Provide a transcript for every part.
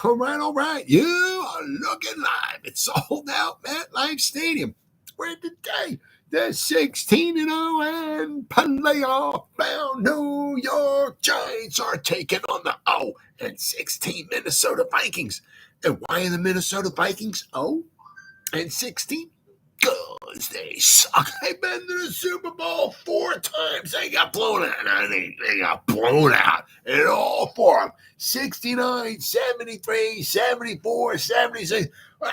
All right. You are looking live. It's sold out MetLife Stadium, where today the 16-0 and playoff-bound New York Giants are taking on the 0-16 Minnesota Vikings. And why are the Minnesota Vikings 0-16? Because they suck. They've been to the Super Bowl 4 times. They got blown out. They got blown out. And all 4 of them. 69, 73, 74, 76. They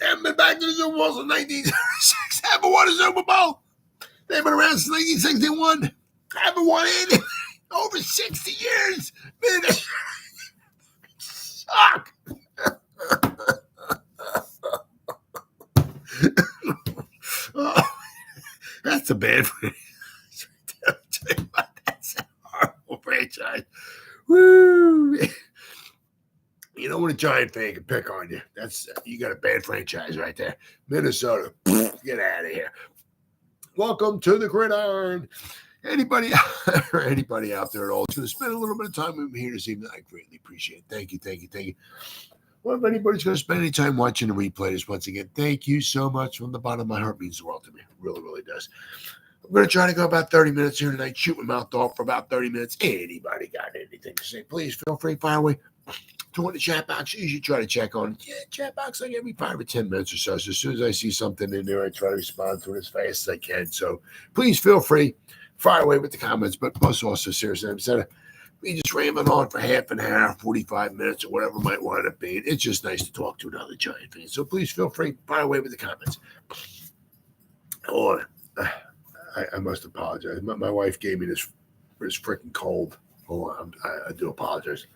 haven't been back to the Super Bowl since 1976. Haven't won a Super Bowl. They've been around since 1961. Haven't won anything. Over 60 years. Man, they suck. Oh, that's a bad franchise. That's a horrible franchise. Woo! You know when a Giant fan can pick on you. You got a bad franchise right there. Minnesota, get out of here. Welcome to the Gridiron. Anybody out there at all going to spend a little bit of time with me here this evening? I greatly appreciate it. Thank you. Well, if anybody's going to spend any time watching the replay this, once again, thank you so much from the bottom of my heart. It means the world to me. It really, really does. I'm going to try to go about 30 minutes here tonight, shoot my mouth off for about 30 minutes. Anybody got anything to say, please feel free, fire away. To the chat box, you should try to check on it. Yeah, chat box like every 5 or 10 minutes or so. So as soon as I see something in there, I try to respond to it as fast as I can. So please feel free, fire away with the comments. But most also, seriously, instead of me just rambling on for half an hour, 45 minutes, or whatever it might wind up being, it's just nice to talk to another Giant fan. So please feel free, fire away with the comments. Oh, I must apologize. My wife gave me this freaking cold. Hold on, I do apologize.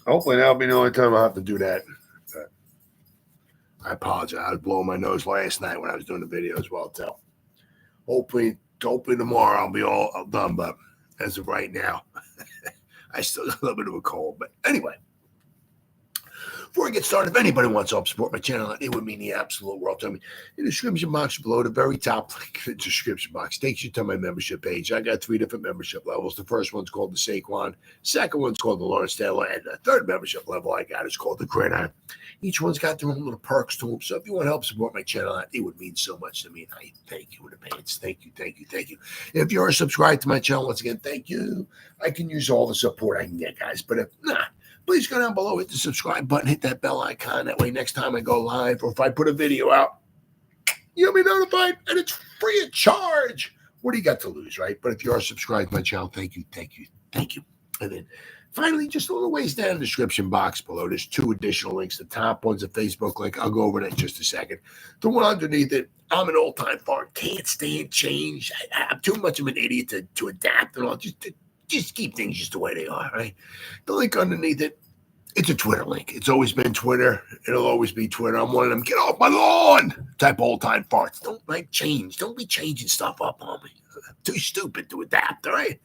Hopefully that'll be the only time I'll have to do that. But I apologize. I was blowing my nose last night when I was doing the video as well, too. Hopefully tomorrow I'll be all done, but as of right now, I still got a little bit of a cold. But anyway, before I get started, if anybody wants to help support my channel, it would mean the absolute world to me. In the description box below, the very top link in the description box takes you to my membership page. I got 3 different membership levels. The first one's called the Saquon. Second one's called the Lawrence Taylor. And the third membership level I got is called the Gridiron. Each one's got their own little perks to them. So if you want to help support my channel, it would mean so much to me. And I thank you in advance. Thank you. If you're subscribed to my channel, once again, thank you. I can use all the support I can get, guys. But if not, please go down below, hit the subscribe button, hit that bell icon. That way, next time I go live or if I put a video out, you'll be notified, and it's free of charge. What do you got to lose, right? But if you are subscribed to my channel, thank you. And then finally, just a little ways down in the description box below, there's 2 additional links. The top one's a Facebook link. I'll go over that in just a second. The one underneath it, I'm an old-time fart. Can't stand change. I'm too much of an idiot to adapt and all. Just keep things just the way they are, right? The link underneath it, it's a Twitter link. It's always been Twitter. It'll always be Twitter. I'm one of them, get off my lawn type old-time farts. Don't like change. Don't be changing stuff up on me. I'm too stupid to adapt, all right?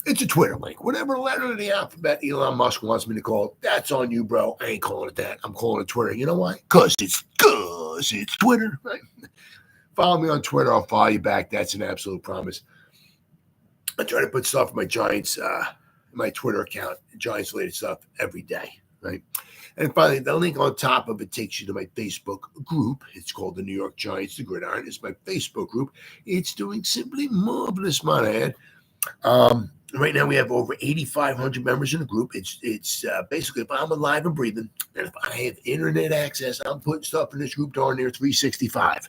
It's a Twitter link. Whatever letter of the alphabet Elon Musk wants me to call it, that's on you, bro. I ain't calling it that. I'm calling it Twitter. You know why? Because it's Twitter, right? Follow me on Twitter. I'll follow you back. That's an absolute promise. I try to put stuff in my Giants, my Twitter account, Giants-related stuff every day, right? And finally, the link on top of it takes you to my Facebook group. It's called the New York Giants, the Gridiron. It's my Facebook group. It's doing simply marvelous, might I add. Right now, we have over 8,500 members in the group. It's basically, if I'm alive and breathing, and if I have internet access, I'm putting stuff in this group darn near 365.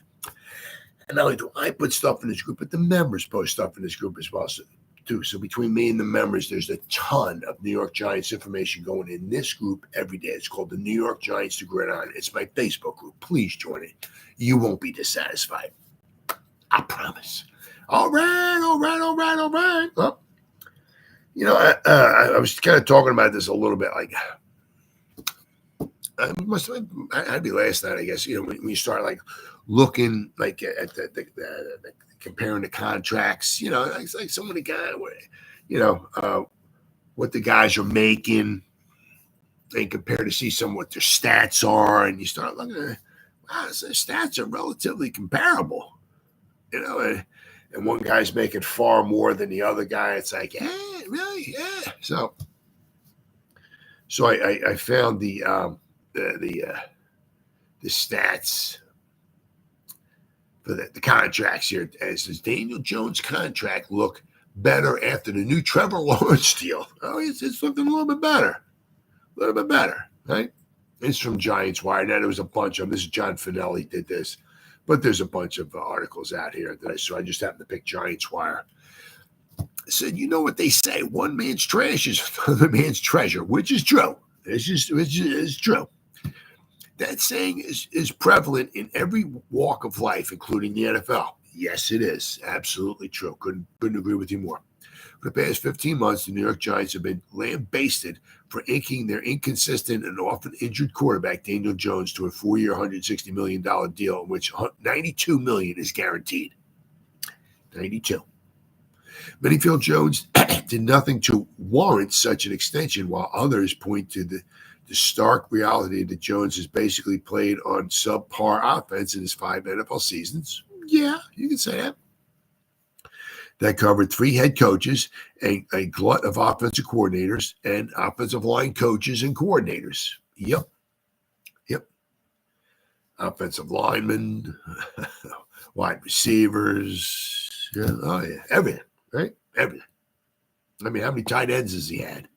And not only do I put stuff in this group, but the members post stuff in this group as well, too. So between me and the members, there's a ton of New York Giants information going in this group every day. It's called the New York Giants, the Gridiron. It's my Facebook group. Please join it. You won't be dissatisfied. I promise. All right. Well, you know, I was kind of talking about this a little bit. Like, I'd be last night, I guess. You know, when you start like looking like at the comparing the contracts, you know, it's like so many guys, you know, what the guys are making, and compare to see some what their stats are, and you start looking at, wow, so their stats are relatively comparable, you know, and one guy's making far more than the other guy. It's like, hey, really? Yeah. So So I found the stats for the contracts here. As does Daniel Jones' contract look better after the new Trevor Lawrence deal? Oh, it's looking a little bit better, right? It's from Giants Wire. Now there was a bunch of them. This is John Finelli did this, but there's a bunch of articles out here that I saw. I just happened to pick Giants Wire. I said, you know what they say? One man's trash is another man's treasure, which is true. Which is true. That saying is prevalent in every walk of life, including the NFL. Yes, it is. Absolutely true. Couldn't agree with you more. For the past 15 months, the New York Giants have been lambasted for inking their inconsistent and often injured quarterback, Daniel Jones, to a 4-year, $160 million deal in which $92 million is guaranteed. 92. Many feel Jones did nothing to warrant such an extension, while others point to the stark reality that Jones has basically played on subpar offense in his 5 NFL seasons. Yeah, you can say that. That covered 3 head coaches, a glut of offensive coordinators, and offensive line coaches and coordinators. Yep. Offensive linemen, wide receivers. Yeah. Oh, yeah. Everything, right? Everything. I mean, how many tight ends has he had?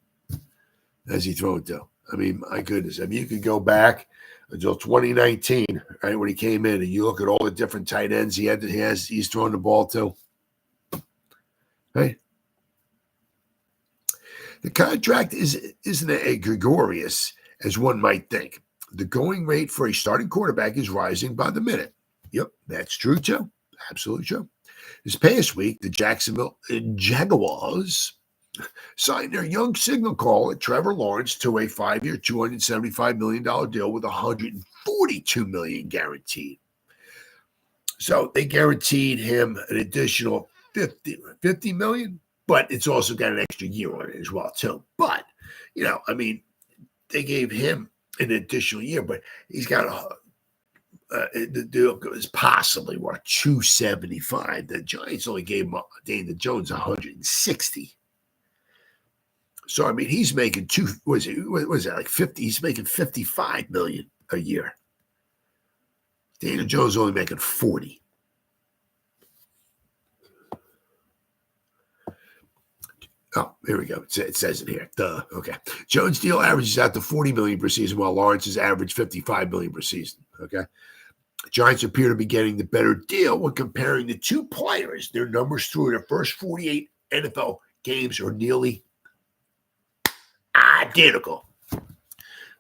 Has he thrown to? I mean, my goodness. I mean, you could go back until 2019, right, when he came in, and you look at all the different tight ends he's thrown the ball to. Right? The contract isn't as gregarious as one might think. The going rate for a starting quarterback is rising by the minute. Yep, that's true too. Absolutely true. This past week, the Jacksonville Jaguars signed their young signal caller Trevor Lawrence to a 5-year, $275 million deal with $142 million guaranteed. So they guaranteed him an additional $50 million, but it's also got an extra year on it as well too. But I mean, they gave him an additional year, but he's got the deal is possibly worth $275. The Giants only gave him Daniel Jones $160. So I mean, he's making what is that, like 50? He's making $55 million a year. Daniel Jones only making $40. Oh, here we go. It says it here. Duh. Okay. Jones' deal averages out to $40 million per season, while Lawrence's average $55 million per season. Okay. Giants appear to be getting the better deal when comparing the two players. Their numbers through their first 48 NFL games are nearly identical.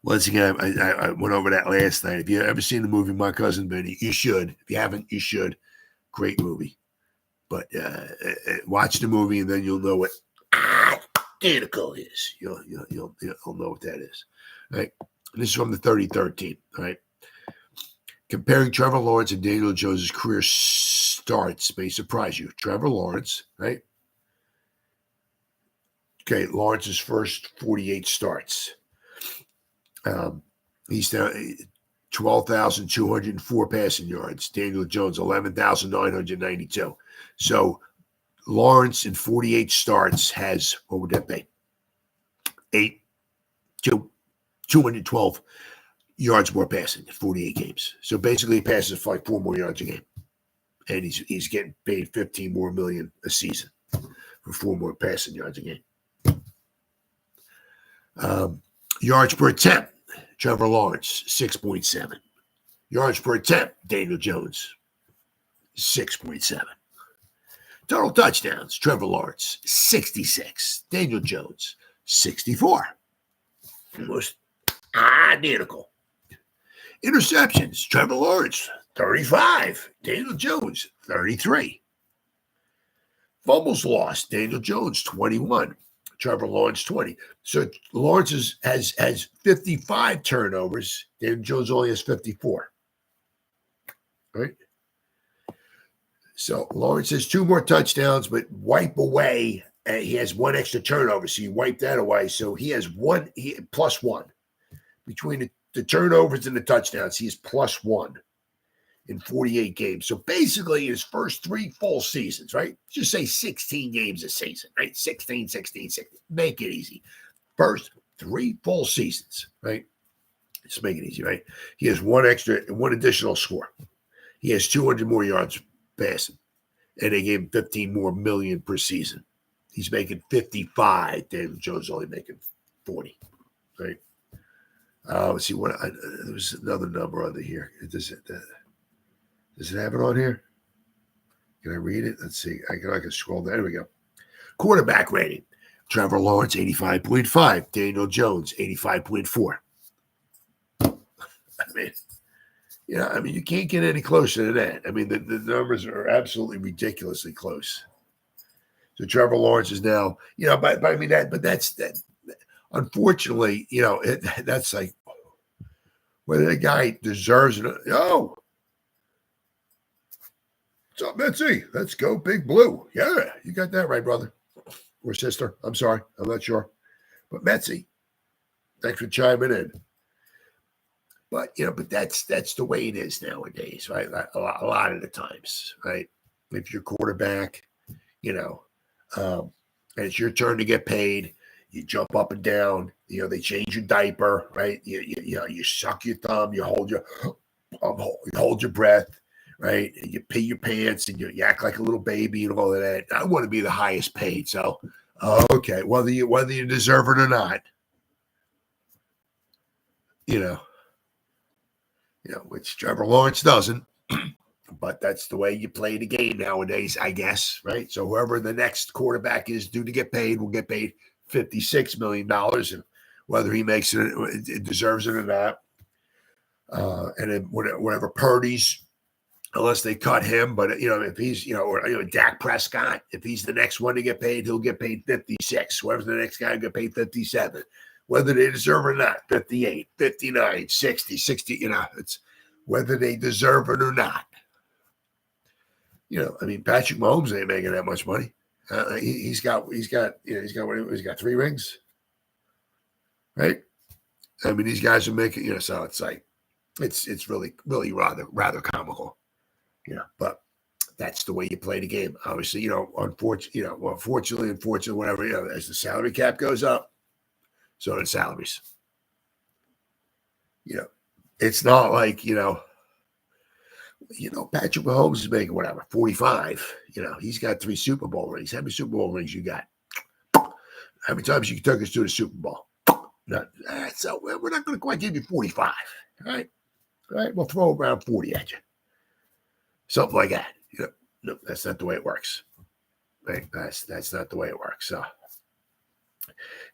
Once again, I went over that last night. If you've ever seen the movie My Cousin Vinny, you should. If you haven't, you should. Great movie. But watch the movie, and then you'll know what identical is. You'll know what that is. Right? This is from the 33rd team. Right? Comparing Trevor Lawrence and Daniel Jones' career starts may surprise you. Trevor Lawrence, right? Okay, Lawrence's first 48 starts. He's now 12,204 passing yards. Daniel Jones, 11,992. So Lawrence in 48 starts has, what would that be? 212 yards more passing in 48 games. So basically he passes for like 4 more yards a game. And he's getting paid $15 more million a season for 4 more passing yards a game. Yards per attempt, Trevor Lawrence, 6.7. Yards per attempt, Daniel Jones, 6.7. Total touchdowns, Trevor Lawrence, 66. Daniel Jones, 64. Almost identical. Interceptions, Trevor Lawrence, 35. Daniel Jones, 33. Fumbles lost, Daniel Jones, 21. Trevor Lawrence, 20. So Lawrence has 55 turnovers. Daniel Jones only has 54. Right? So Lawrence has 2 more touchdowns, but wipe away. He has 1 extra turnover, so you wipe that away. So he has plus 1. Between the turnovers and the touchdowns, he's plus 1 in 48 games. So basically his first 3 full seasons, right? Just say 16 games a season, right? 16. Make it easy. First 3 full seasons, right? Just make it easy, right? He has one additional score. He has 200 more yards passing, and they gave him 15 more million per season. He's making 55. Daniel Jones only making 40, right? Let's see what there was another number under here. Does it have it on here? Can I read it? Let's see. I can scroll down. There we go. Quarterback rating: Trevor Lawrence 85.5, Daniel Jones 85.4. I mean, you can't get any closer to that. I mean, the numbers are absolutely ridiculously close. So Trevor Lawrence is now, that's that. Unfortunately, that's like whether the guy deserves it. Oh, what's up, Mitzi? Let's go, Big Blue. Yeah, you got that right, brother or sister. I'm sorry, I'm not sure, but Mitzi, thanks for chiming in. But that's the way it is nowadays, right? A lot of the times, right? If you're quarterback, and it's your turn to get paid, you jump up and down. They change your diaper, right? You suck your thumb, you hold your breath, right? And you pee your pants, and you act like a little baby and all of that. I want to be the highest paid, so okay, whether you deserve it or not, which Trevor Lawrence doesn't, but that's the way you play the game nowadays, I guess, right? So whoever the next quarterback is due to get paid will get paid $56 million, and whether he makes it deserves it or not. And then whatever Purdy's, unless they cut him, but if he's or Dak Prescott, if he's the next one to get paid, he'll get paid 56. Whoever's the next guy will get paid 57. Whether they deserve it or not, 58, 59, 60, it's whether they deserve it or not. Patrick Mahomes ain't making that much money. He's got 3 rings, right? I mean, these guys are making, so it's like, it's really, really rather comical, but that's the way you play the game. Obviously, unfortunately, whatever, as the salary cap goes up, so did salaries. It's not like, Patrick Mahomes is making whatever, 45. He's got 3 Super Bowl rings. How many Super Bowl rings you got? How many times you took us to the Super Bowl? So we're not going to quite give you 45. All right. We'll throw around 40 at you. Something like that. No, that's not the way it works. Right? That's not the way it works. So.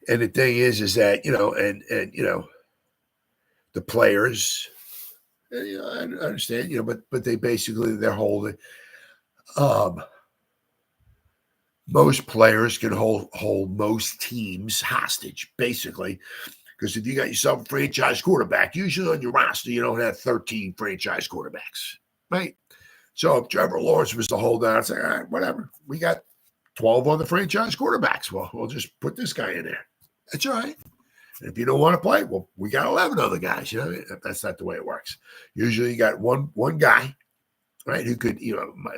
And the thing is that, the players, I understand, but they basically, they're holding, most players can hold most teams hostage, basically, because if you got yourself a franchise quarterback, usually on your roster, you don't have 13 franchise quarterbacks, right? So if Trevor Lawrence was to hold down, it's like, all right, whatever, we got 12 other franchise quarterbacks. Well, we'll just put this guy in there. That's all right. And if you don't want to play, well, we got 11 other guys. That's not the way it works. Usually you got one guy, right, who could,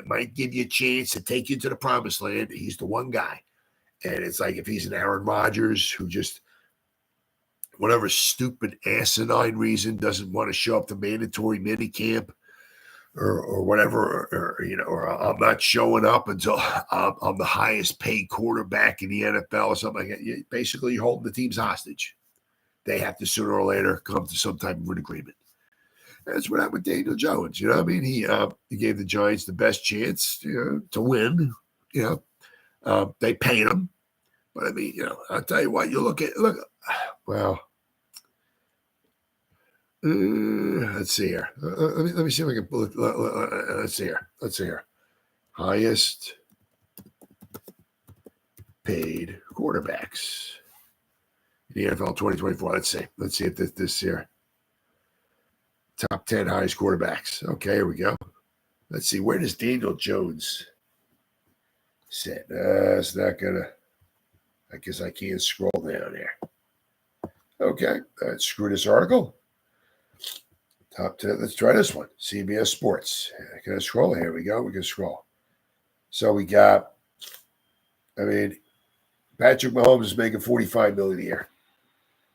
might give you a chance to take you to the promised land. He's the one guy. And it's like if he's an Aaron Rodgers who just, whatever stupid asinine reason, doesn't want to show up to mandatory minicamp, or whatever, or I'm not showing up until I'm the highest paid quarterback in the NFL or something like that. Basically, you're holding the teams hostage. They have to sooner or later come to some type of an agreement. That's what happened with Daniel Jones. He gave the Giants the best chance to win. They paid him, but I'll tell you what. Look. Well. Let's see here. Let me see if I can pull it. Let's see here. Highest paid quarterbacks in the NFL 2024. Let's see if this here. Top 10 highest quarterbacks. Okay, here we go. Let's see. Where does Daniel Jones sit? It's not gonna. I guess I can't scroll down there. Okay, screw this article. Top 10. Let's try this one. CBS Sports. Can I scroll? Here we go. We can scroll. So we got, Patrick Mahomes is making $45 million a year.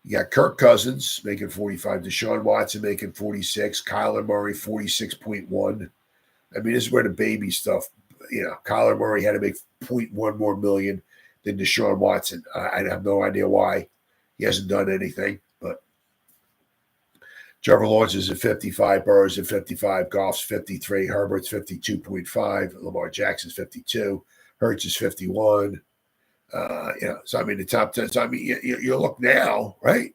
You got Kirk Cousins making 45, Deshaun Watson making 46, Kyler Murray 46.1. I mean, this is where the baby stuff, Kyler Murray had to make 0.1 more million than Deshaun Watson. I have no idea why. He hasn't done anything, but Trevor Lawrence is at 55, Burrow's at 55, Goff's 53, Herbert's 52.5, Lamar Jackson's 52, Hurts is 51. So I mean, the top 10. So I mean, you look now, right?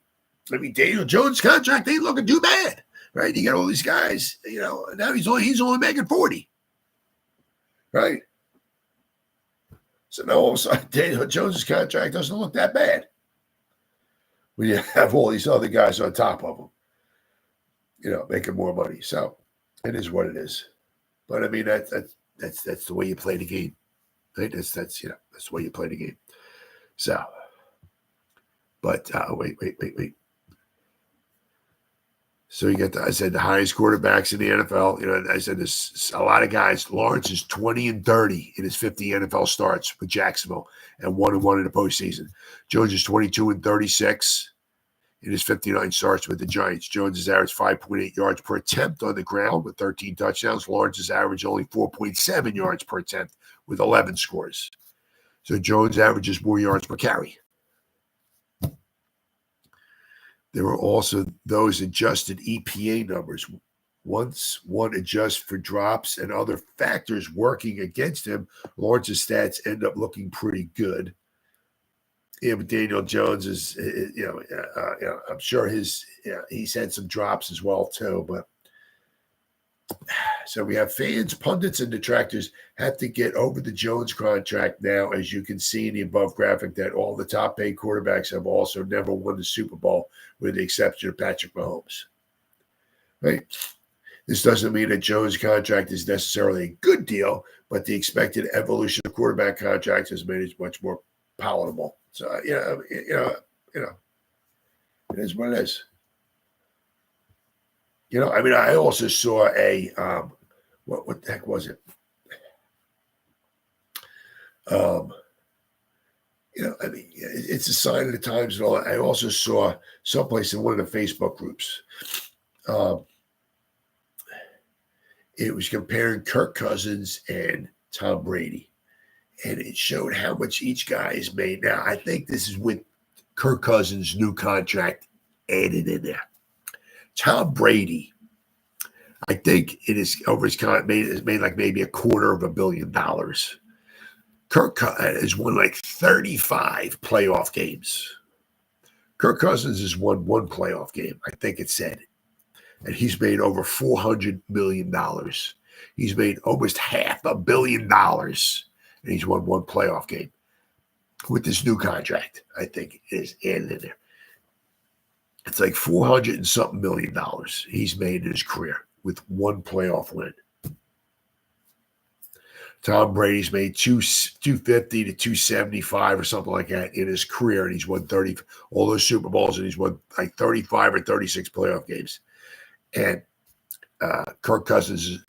I mean, Daniel Jones' contract ain't looking too bad, right? You got all these guys, now he's only making 40, right? So now all of a sudden, Daniel Jones' contract doesn't look that bad when you have all these other guys on top of him, making more money. So it is what it is. But I mean, that's the way you play the game. Right? That's the way you play the game. So, but wait. So you get I said the highest quarterbacks in the NFL. I said there's a lot of guys. Lawrence is 20-30 in his 50 NFL starts with Jacksonville and 1-1 in the postseason. Jones is 22-36 in his 59 starts with the Giants. Jones has averaged 5.8 yards per attempt on the ground with 13 touchdowns. Lawrence has averaged only 4.7 yards per attempt with 11 scores. So Jones averages more yards per carry. There were also those adjusted EPA numbers. Once one adjusts for drops and other factors working against him, Lawrence's stats end up looking pretty good. Yeah, but Daniel Jones is, I'm sure he's had some drops as well too. But so we have fans, pundits, and detractors have to get over the Jones contract now, as you can see in the above graphic, that all the top paid quarterbacks have also never won the Super Bowl, with the exception of Patrick Mahomes. Right? This doesn't mean that Jones' contract is necessarily a good deal, but the expected evolution of quarterback contracts has made it much more palatable. So, it is what it is. I also saw a, what the heck was it? It's a sign of the times and all that. I also saw someplace in one of the Facebook groups. It was comparing Kirk Cousins and Tom Brady. And it showed how much each guy has made. Now, I think this is with Kirk Cousins' new contract added in there. Tom Brady, I think it is over his contract, made like maybe $250 million. Kirk has won like 35 playoff games. Kirk Cousins has won one playoff game, I think it said. And he's made over $400 million. He's made almost $500 million. And he's won one playoff game. With this new contract, I think is added in there. It's like $400 and something million he's made in his career with one playoff win. Tom Brady's made 250 to 275 or something like that in his career, and he's won 30 all those Super Bowls, and he's won like 35 or 36 playoff games. And Kirk Cousins has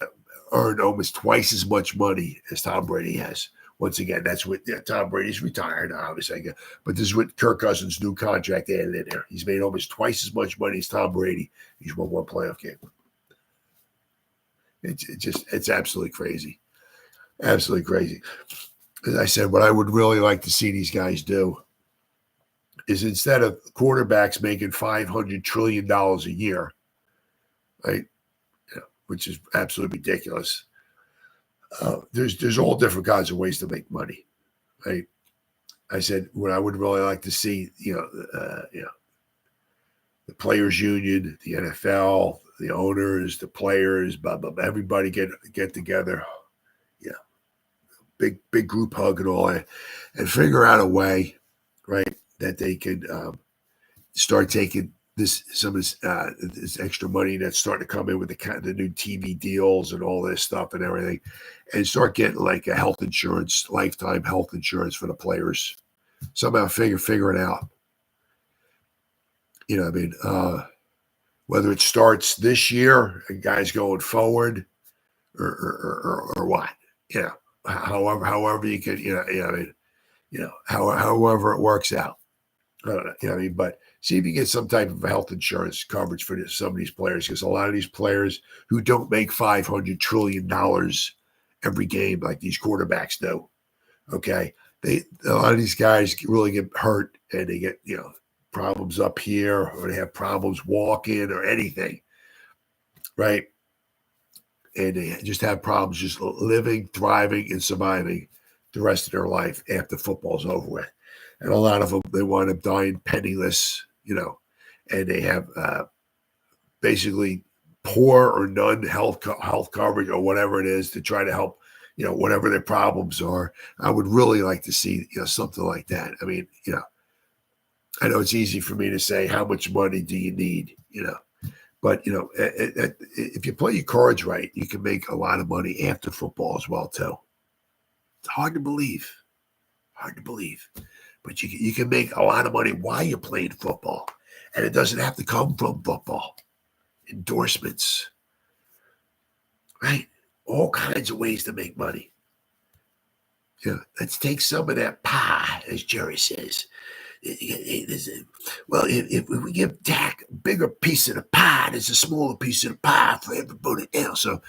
earned almost twice as much money as Tom Brady has. Once again, that's what Tom Brady's retired, obviously. But this is what Kirk Cousins' new contract added in there. He's made almost twice as much money as Tom Brady. He's won one playoff game. It's absolutely crazy. Absolutely crazy. As I said, what I would really like to see these guys do is, instead of quarterbacks making $500 trillion a year, right, which is absolutely ridiculous, there's all different kinds of ways to make money, right? I said what I would really like to see, the players' union, the NFL, the owners, the players, blah blah blah, everybody get together, big group hug and all that, and figure out a way, right, that they could start taking some of this extra money that's starting to come in with the new TV deals and all this stuff and everything, and start getting like a health insurance, lifetime health insurance for the players. Somehow figure it out. Whether it starts this year and guys going forward, or what, however you can, however it works out. I don't know, you know what I mean? But see if you get some type of health insurance coverage for some of these players, because a lot of these players who don't make $500 trillion every game like these quarterbacks do, okay? A lot of these guys really get hurt and they get, problems up here, or they have problems walking or anything, right? And they just have problems just living, thriving, and surviving the rest of their life after football's over with. And a lot of them, they wind up dying penniless, and they have basically poor or none health coverage or whatever it is to try to help, whatever their problems are. I would really like to see, something like that. I mean, I know it's easy for me to say, how much money do you need, but, if you play your cards right, you can make a lot of money after football as well, too. It's hard to believe. But you can make a lot of money while you're playing football. And it doesn't have to come from football. Endorsements, right? All kinds of ways to make money. Let's take some of that pie, as Jerry says. Well, if we give Dak a bigger piece of the pie, there's a smaller piece of the pie for everybody else. So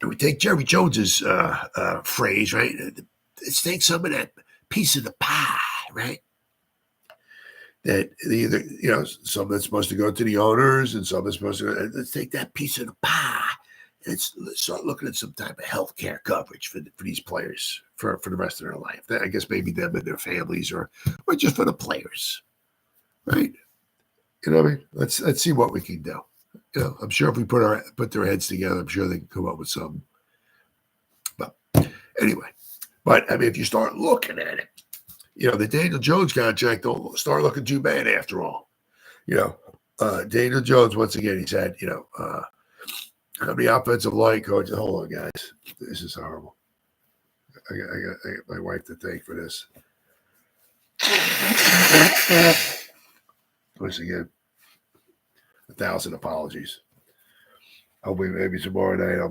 we take Jerry Jones's phrase, right? Let's take some of that piece of the pie, right? That either, some that's supposed to go to the owners and some that's supposed to go, let's take that piece of the pie and let's start looking at some type of health care coverage for these players for the rest of their life. I guess maybe them and their families or just for the players, right? You know what I mean? Let's see what we can do. I'm sure if we put their heads together, I'm sure they can come up with something. But anyway, I mean, if you start looking at it, the Daniel Jones contract don't start looking too bad after all. Daniel Jones, once again, he's had, how many offensive line coaches? Hold on, guys. This is horrible. I got my wife to thank for this. Once again, 1,000 apologies. Hopefully, maybe tomorrow night I'll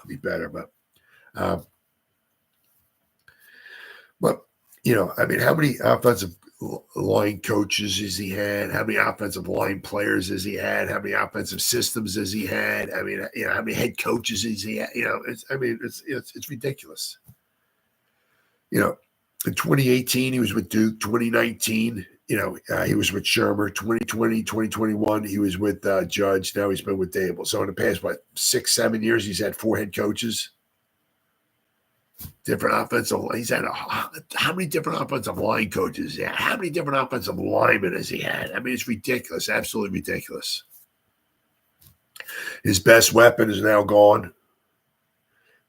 be better. But I mean, how many offensive line coaches has he had? How many offensive line players has he had? How many offensive systems has he had? I mean, how many head coaches has he had? It's ridiculous. In 2018, he was with Duke. 2019, he was with Shermer. 2020, 2021, he was with Judge. Now he's been with Dable. So in the past, 6-7 years, he's had 4 head coaches. Different offensive. He's had how many different offensive line coaches? Yeah, how many different offensive linemen has he had? I mean, it's ridiculous, absolutely ridiculous. His best weapon is now gone.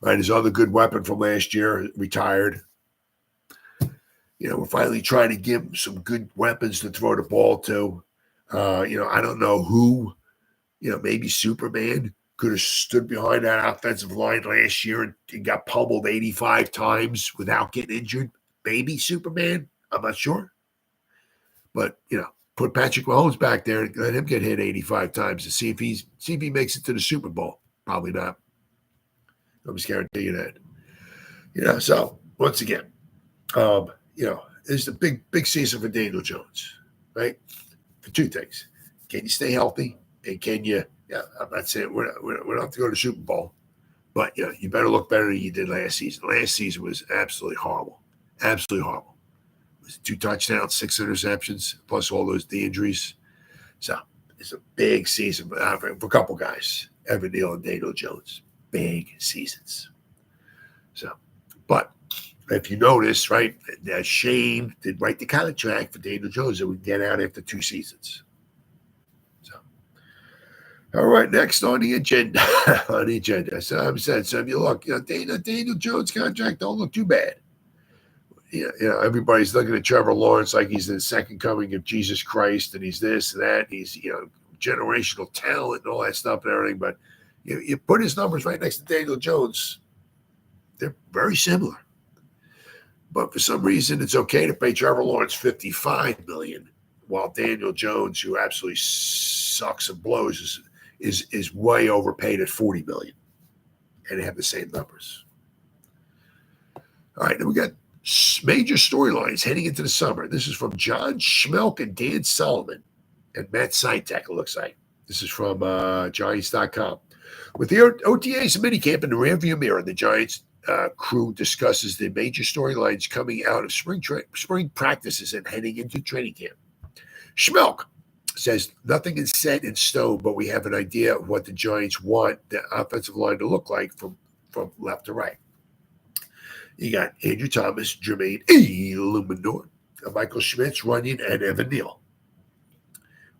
Right, his other good weapon from last year retired. We're finally trying to give him some good weapons to throw the ball to. I don't know who. Maybe Superman could have stood behind that offensive line last year and got pummeled 85 times without getting injured. Maybe Superman. I'm not sure. But, put Patrick Mahomes back there and let him get hit 85 times to see if he makes it to the Super Bowl. Probably not. I'm just guarantee you that. So once again, it's a big season for Daniel Jones, right? For 2 things. Can you stay healthy? And can you, I'm not saying we don't have to go to the Super Bowl, but you better look better than you did last season. Last season was absolutely horrible. Absolutely horrible. It was 2 touchdowns, 6 interceptions, plus all those injuries. So it's a big season for a couple guys, Evan Neal and Daniel Jones. Big seasons. So, but if you notice, right, Shane did write the contract for Daniel Jones that would get out after 2 seasons. All right, next on the agenda. So I'm saying, so if you look, Daniel Jones' contract don't look too bad. Everybody's looking at Trevor Lawrence like he's the second coming of Jesus Christ, and he's this and that. And he's generational talent and all that stuff and everything. But you put his numbers right next to Daniel Jones, they're very similar. But for some reason, it's okay to pay Trevor Lawrence $55 million, while Daniel Jones, who absolutely sucks and blows, is way overpaid at $40 million, and they have the same numbers. All right, then we got Major storylines heading into the summer. This is from John Schmelk and Dan Solomon and Matt Seitek, it looks like. This is from Giants.com. With the OTAs and minicamp in the rearview mirror, the Giants crew discusses the major storylines coming out of spring practices and heading into training camp. Schmelk says nothing is set in stone, but we have an idea of what the Giants want the offensive line to look like from left to right. You got Andrew Thomas, Jermaine Illuminor, Michael Schmitz, Runyon, and Evan Neal.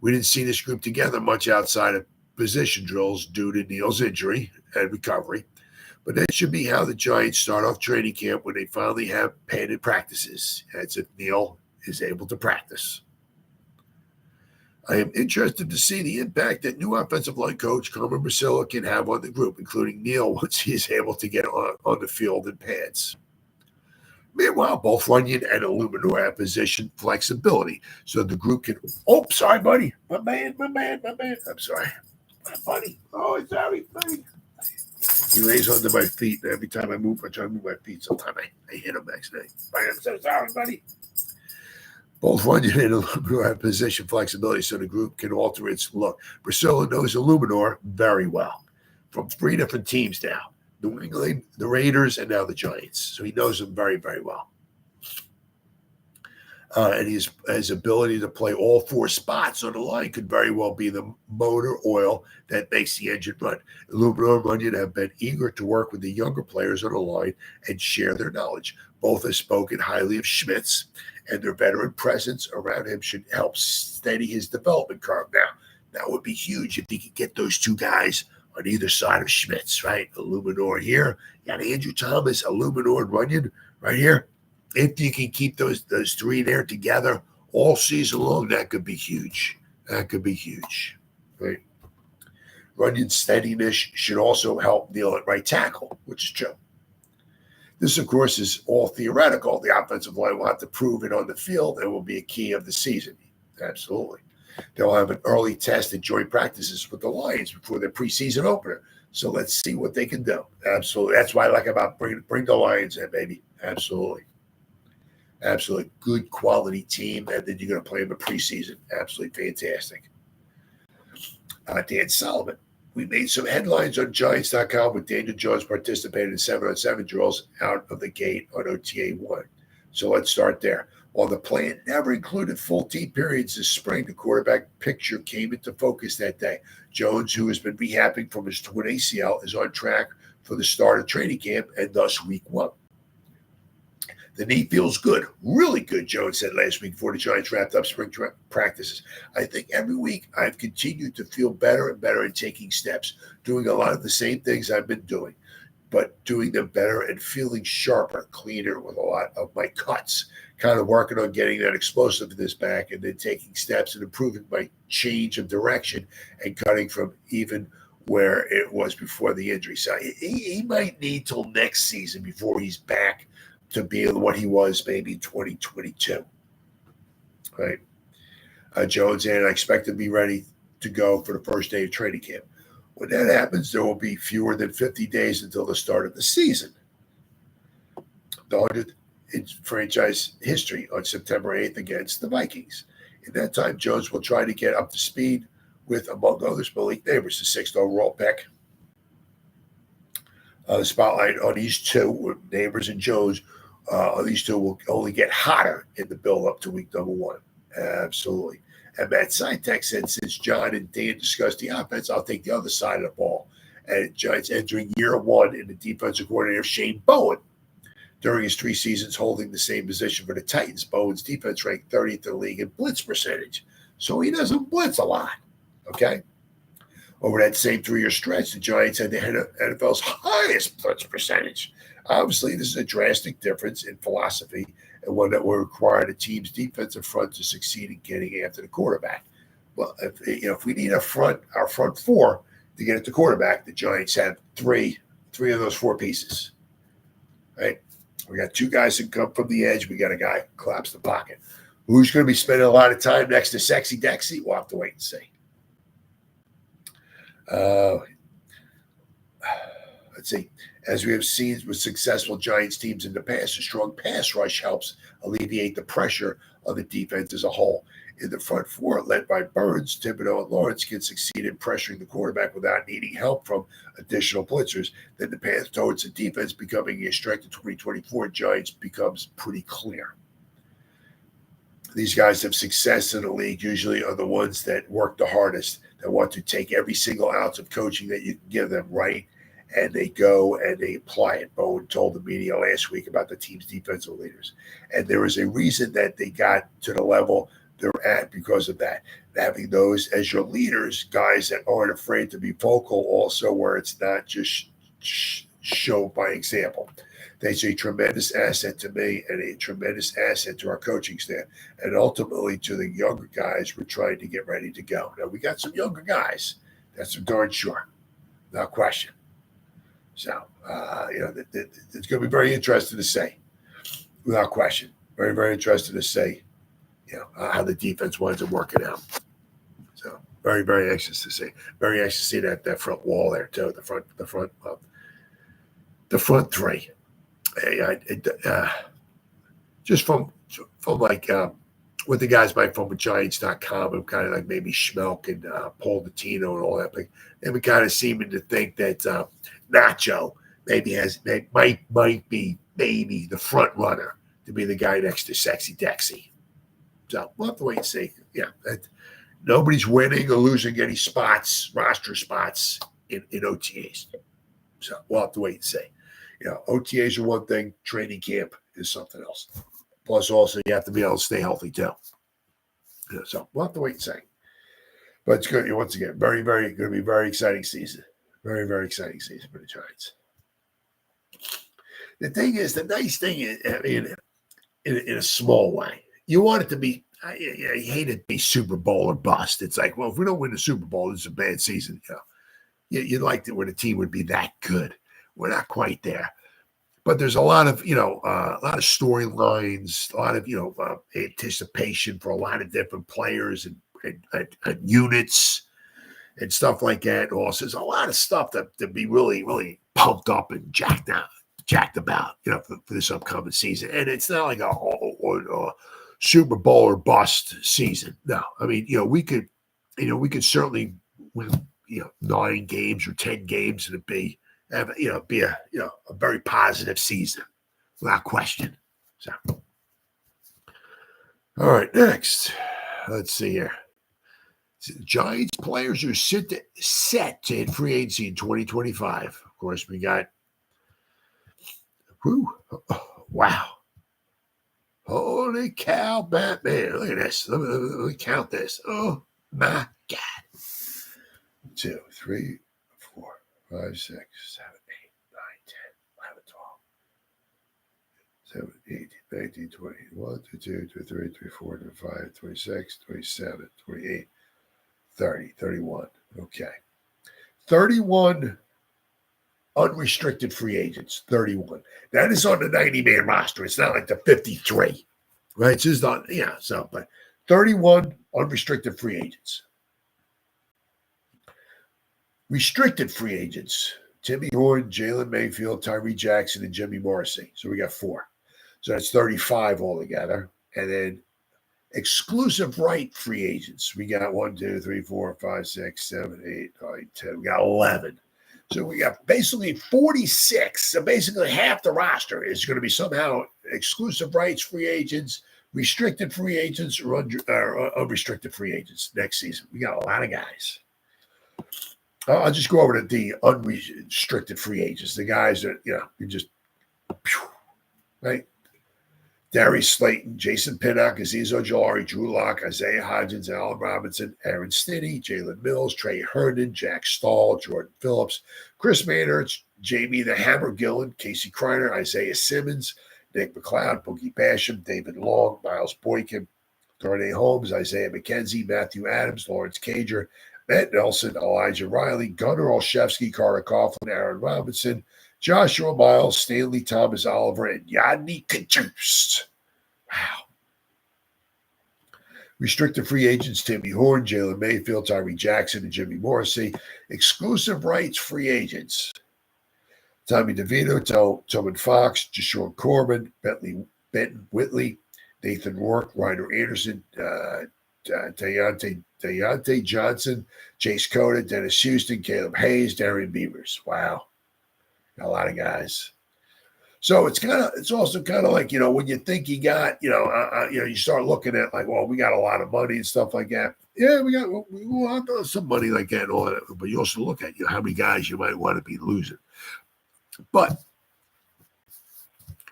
We didn't see this group together much outside of position drills due to Neal's injury and recovery, but that should be how the Giants start off training camp when they finally have padded practices. That's if Neal is able to practice. I am interested to see the impact that new offensive line coach Carmen Brasilla can have on the group, including Neal once he is able to get on the field in pads. Meanwhile, both Runyon and Illuminor have position flexibility, so the group can. Oh, sorry, buddy. My man. I'm sorry. My buddy. Oh, sorry, buddy. He lays under my feet, and every time I try to move my feet. Sometimes I hit him accidentally. I'm so sorry, buddy. Both Runyon and Illuminor have position flexibility, so the group can alter its look. Brasilla knows Illuminor very well from 3 different teams now. New England, the Raiders, and now the Giants. So he knows them very, very well. And his ability to play all 4 spots on the line could very well be the motor oil that makes the engine run. Illuminor and Runyon have been eager to work with the younger players on the line and share their knowledge. Both have spoken highly of Schmitz, and their veteran presence around him should help steady his development curve. Now, that would be huge if he could get those 2 guys on either side of Schmitz, right? Illuminor here. You got Andrew Thomas, Illuminor, and Runyon right here. If you can keep those 3 there together all season long, that could be huge. That could be huge, right? Runyon's steadiness should also help Neal at right tackle, which is true. This, of course, is all theoretical. The offensive line will have to prove it on the field and will be a key of the season. Absolutely. They'll have an early test and joint practices with the Lions before their preseason opener. So let's see what they can do. Absolutely. That's why I like about bring the Lions in, baby. Absolutely. Absolutely. Good quality team. And then you're going to play them in preseason. Absolutely fantastic. Dan Solomon. We made some headlines on Giants.com with Daniel Jones participating in 7-on-7 drills out of the gate on OTA 1. So let's start there. While the plan never included full team periods this spring, the quarterback picture came into focus that day. Jones, who has been rehabbing from his torn ACL, is on track for the start of training camp and thus week 1. The knee feels good, really good, Jones said last week before the Giants wrapped up spring practices. I think every week I've continued to feel better and better in taking steps, doing a lot of the same things I've been doing, but doing them better and feeling sharper, cleaner with a lot of my cuts, kind of working on getting that explosiveness back and then taking steps and improving my change of direction and cutting from even where it was before the injury. So he might need till next season before he's back to being what he was maybe in 2022, right? Jones and I expect to be ready to go for the first day of training camp. When that happens, there will be fewer than 50 days until the start of the season. The 100th in franchise history on September 8th against the Vikings. In that time, Jones will try to get up to speed with, among others, Malik Neighbors, the 6th overall pick. The spotlight on these two, Neighbors and Jones, these two will only get hotter in the build-up to week number 1. Absolutely. And Matt Seitek said, since John and Dan discussed the offense, I'll take the other side of the ball. And Giants entering year 1 in the defensive coordinator, Shane Bowen. During his 3 seasons holding the same position for the Titans, Bowen's defense ranked 30th in the league in blitz percentage. So he doesn't blitz a lot, okay? Over that same 3-year stretch, the Giants had the NFL's highest blitz percentage. Obviously, this is a drastic difference in philosophy and one that will require the team's defensive front to succeed in getting after the quarterback. Well, if we need our front 4 to get at the quarterback, the Giants have three of those 4 pieces, right? We got 2 guys that come from the edge. We got a guy who collapses the pocket. Who's going to be spending a lot of time next to Sexy Dexy? We'll have to wait and see. Let's see. As we have seen with successful Giants teams in the past, a strong pass rush helps alleviate the pressure on the defense as a whole. In the front four, led by Burns, Thibodeau, and Lawrence, can succeed in pressuring the quarterback without needing help from additional blitzers. Then the path towards the defense becoming a strength in 2024 Giants becomes pretty clear. These guys have success in the league usually are the ones that work the hardest, that want to take every single ounce of coaching that you can give them, right? And they go and they apply it. Bowen told the media last week about the team's defensive leaders. And there is a reason that they got to the level they're at because of that. Having those as your leaders, guys that aren't afraid to be vocal, also where it's not just show by example. That's a tremendous asset to me and a tremendous asset to our coaching staff and ultimately to the younger guys we're trying to get ready to go. Now, we got some younger guys. That's for darn sure. No question. So, it's going to be very interesting to say, without question. Very, very interesting to say, how the defense winds up working out. So, very, very anxious to see. Very anxious to see that front wall there too. The front three. Just from like what the guys might from Giants.com and kind of like maybe Schmelk and Paul Dottino and all that, but they were kind of seeming to think that Nacho might be the front runner to be the guy next to Sexy Dexy. So we'll have to wait and see. Yeah, nobody's winning or losing any roster spots in OTAs. So we'll have to wait and see. OTAs are one thing. Training camp is something else. Plus, also, you have to be able to stay healthy, too. So we'll have to wait and see. But it's good. Once again, very, very going to be a very exciting season. Very, very exciting season for the Giants. The nice thing is, I mean, in a small way, you want it to be, you hate it to be Super Bowl or bust. It's like, well, if we don't win the Super Bowl, it's a bad season. You'd like it when a team would be that good. We're not quite there, but there's a lot of storylines, a lot of anticipation for a lot of different players and units and stuff like that. Also, there's a lot of stuff to be really, really pumped up and jacked about, for this upcoming season. And it's not like a Super Bowl or bust season. No, I mean, we could certainly win, 9 games or 10 games and be a very positive season, without question. So, all right, next, let's see here. Giants players are set to hit free agency in 2025. Of course, we got, wow. Holy cow, Batman. Look at this. Let me count this. Oh, my God. 2, 3, 4, 5, 6, 7, 8, 9, 10, 11, 12, 17, 18, 20, 1, 2, 23, 24, 25, 26, 27, 28, 30, 31. Okay. 31 unrestricted free agents. 31. That is on the 90-man roster. It's not like the 53. Right? It's just not, but 31 unrestricted free agents. Restricted free agents, Timmy Horn, Jalen Mayfield, Adoree Jackson, and Jimmy Morrissey. So we got 4. So that's 35 altogether. And then exclusive right free agents. We got 1, 2, 3, 4, 5, 6, 7, 8, 9, 10. We got 11. So we got basically 46. So basically half the roster is going to be somehow exclusive rights free agents, restricted free agents, or unrestricted free agents next season. We got a lot of guys. I'll just go over to the unrestricted free agents, the guys that, you just, right? Darius Slayton, Jason Pinnock, Azeez Ojulari, Drew Lock, Isaiah Hodgins, Allen Robinson, Aaron Stinney, Jalen Mills, Trey Herndon, Jack Stahl, Jordan Phillips, Chris Manhertz, Jamie the Hammer Gillen, Casey Kreiner, Isaiah Simmons, Nick McLeod, Boogie Basham, David Long, Miles Boykin, Darnay Holmes, Isaiah McKenzie, Matthew Adams, Lawrence Cager, Matt Nelson, Elijah Riley, Gunnar Olszewski, Carter Coughlin, Aaron Robinson, Joshua Miles, Stanley Thomas Oliver, and Yadni Kajust. Wow. Restricted free agents, Timmy Horn, Jalen Mayfield, Adoree Jackson, and Jimmy Morrissey. Exclusive rights free agents, Tommy DeVito, Tobin Fox, Jashawn Corbin, Benton Whitley, Nathan Rourke, Ryder Anderson, Deontay Johnson, Chase Cota, Dennis Houston, Caleb Hayes, Darian Beavers. Wow. Got a lot of guys. So it's also kind of like, when you think you got, you start looking at like, well, we got a lot of money and stuff like that. Yeah, we got some money like that and all that. But you also look at, how many guys you might want to be losing. But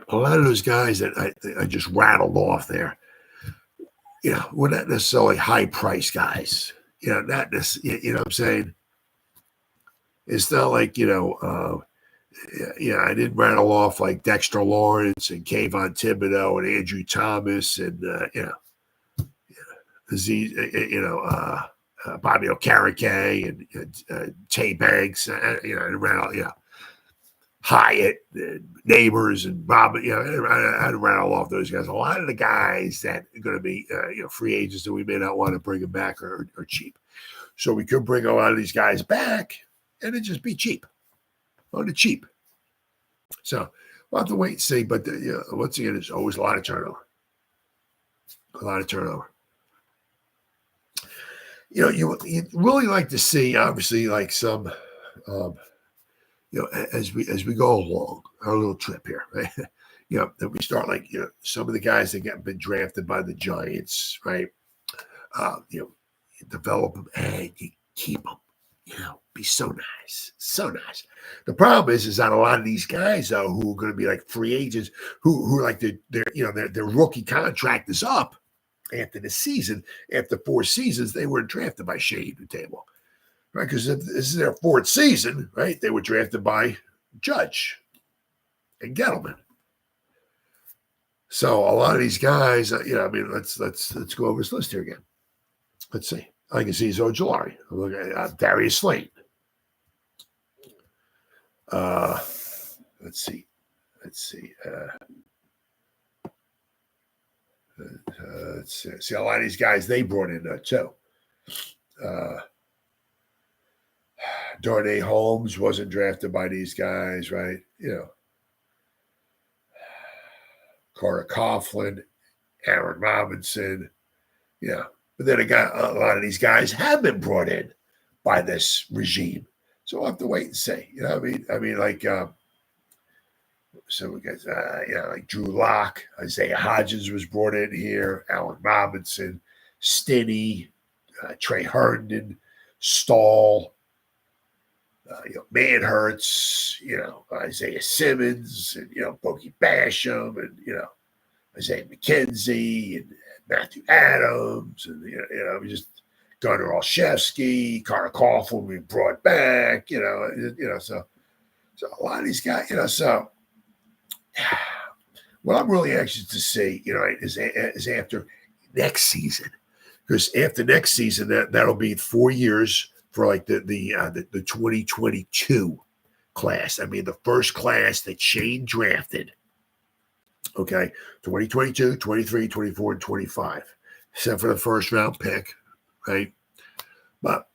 a lot of those guys that I just rattled off there, we're not necessarily high price guys. Not necessarily, you know what I'm saying? It's not like, I didn't rattle off like Dexter Lawrence and Kayvon Thibodeau and Andrew Thomas and, Azeez, Bobby Okereke and Tay Banks, Hyatt, Neighbors, and Bob. I rattle off those guys. A lot of the guys that are going to be, free agents that we may not want to bring them back are cheap. So we could bring a lot of these guys back and it just be cheap, on the cheap. So we'll have to wait and see. But once again, there's always a lot of turnover. You really like to see, obviously, like some, as we go along our little trip here, right? That we start like, some of the guys that been drafted by the Giants, right? You develop them and you keep them. Be so nice, so nice. The problem is that a lot of these guys, though, who are going to be like free agents, who like their rookie contract is up after the season. After 4 seasons, they were drafted by Shade Table, right? Because if this is their 4th season, right? They were drafted by Judge and Gettleman. So a lot of these guys, let's go over this list here again. Let's see. I can see Ojulari. Look at Darius Slayton. Let's see. See a lot of these guys they brought in too. Darnay Holmes wasn't drafted by these guys, right? Carter Coughlin, Aaron Robinson, But then a lot of these guys have been brought in by this regime. So we'll have to wait and see. Like some guys, like Drew Lock, Isaiah Hodgins was brought in here, Allen Robinson, Stinney, Trey Herndon, Stahl, Manhurts, Isaiah Simmons, and Bogey Basham, and Isaiah McKenzie, and Matthew Adams, and we just Gunnar Olszewski, Carter Coughlin we brought back, so a lot of these guys, so what I'm really anxious to see, is after next season, because after next season that'll be 4 years for like the 2022 class. The first class that Shane drafted. Okay, 2022, 23, 24, and 25, except for the first round pick, right? But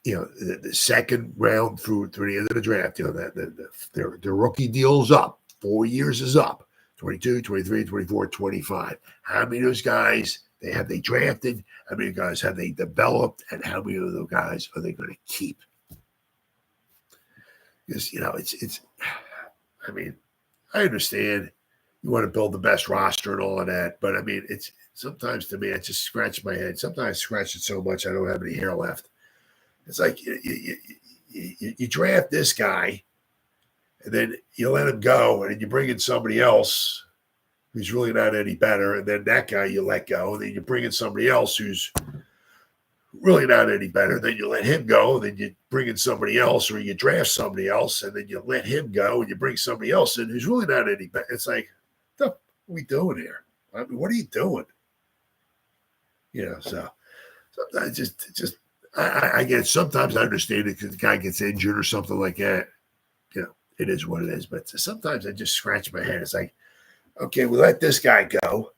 the second round through the end of the draft, their rookie deal's up. 4 years is up. 22, 23, 24, 25. How many of those guys have they drafted? How many guys have they developed? And how many of those guys are they going to keep? Because it's. I understand. You want to build the best roster and all of that. But, it's sometimes to me, I just scratch my head. Sometimes I scratch it so much I don't have any hair left. It's like you draft this guy, and then you let him go, and then you bring in somebody else who's really not any better, and then that guy you let go, and then you bring in somebody else who's really not any better. Then you let him go, and then you bring in somebody else, or you draft somebody else, and then you let him go, and you bring somebody else in who's really not any better. It's like, what are we doing here? What are you doing? So sometimes just I get it. Sometimes I understand it because the guy gets injured or something like that. It is what it is. But sometimes I just scratch my head. It's like, okay, we let this guy go,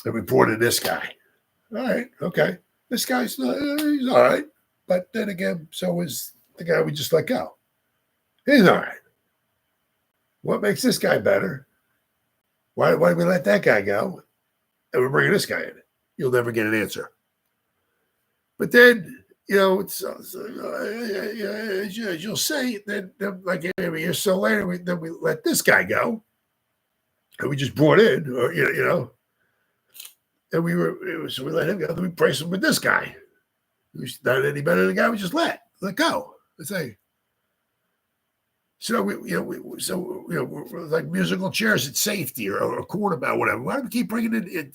and we brought in this guy. All right, okay. This guy's he's all right. But then again, so is the guy we just let go. He's all right. What makes this guy better? Why did we let that guy go? And we're bringing this guy in. You'll never get an answer. But then, it's as you'll say, then like every year so later, we let this guy go, and we just brought in, or and we let him go. Then we replaced him with this guy, who's not any better than the guy we just let go. Let's say. So we're like musical chairs at safety or a quarterback, whatever. Why do we keep bringing in?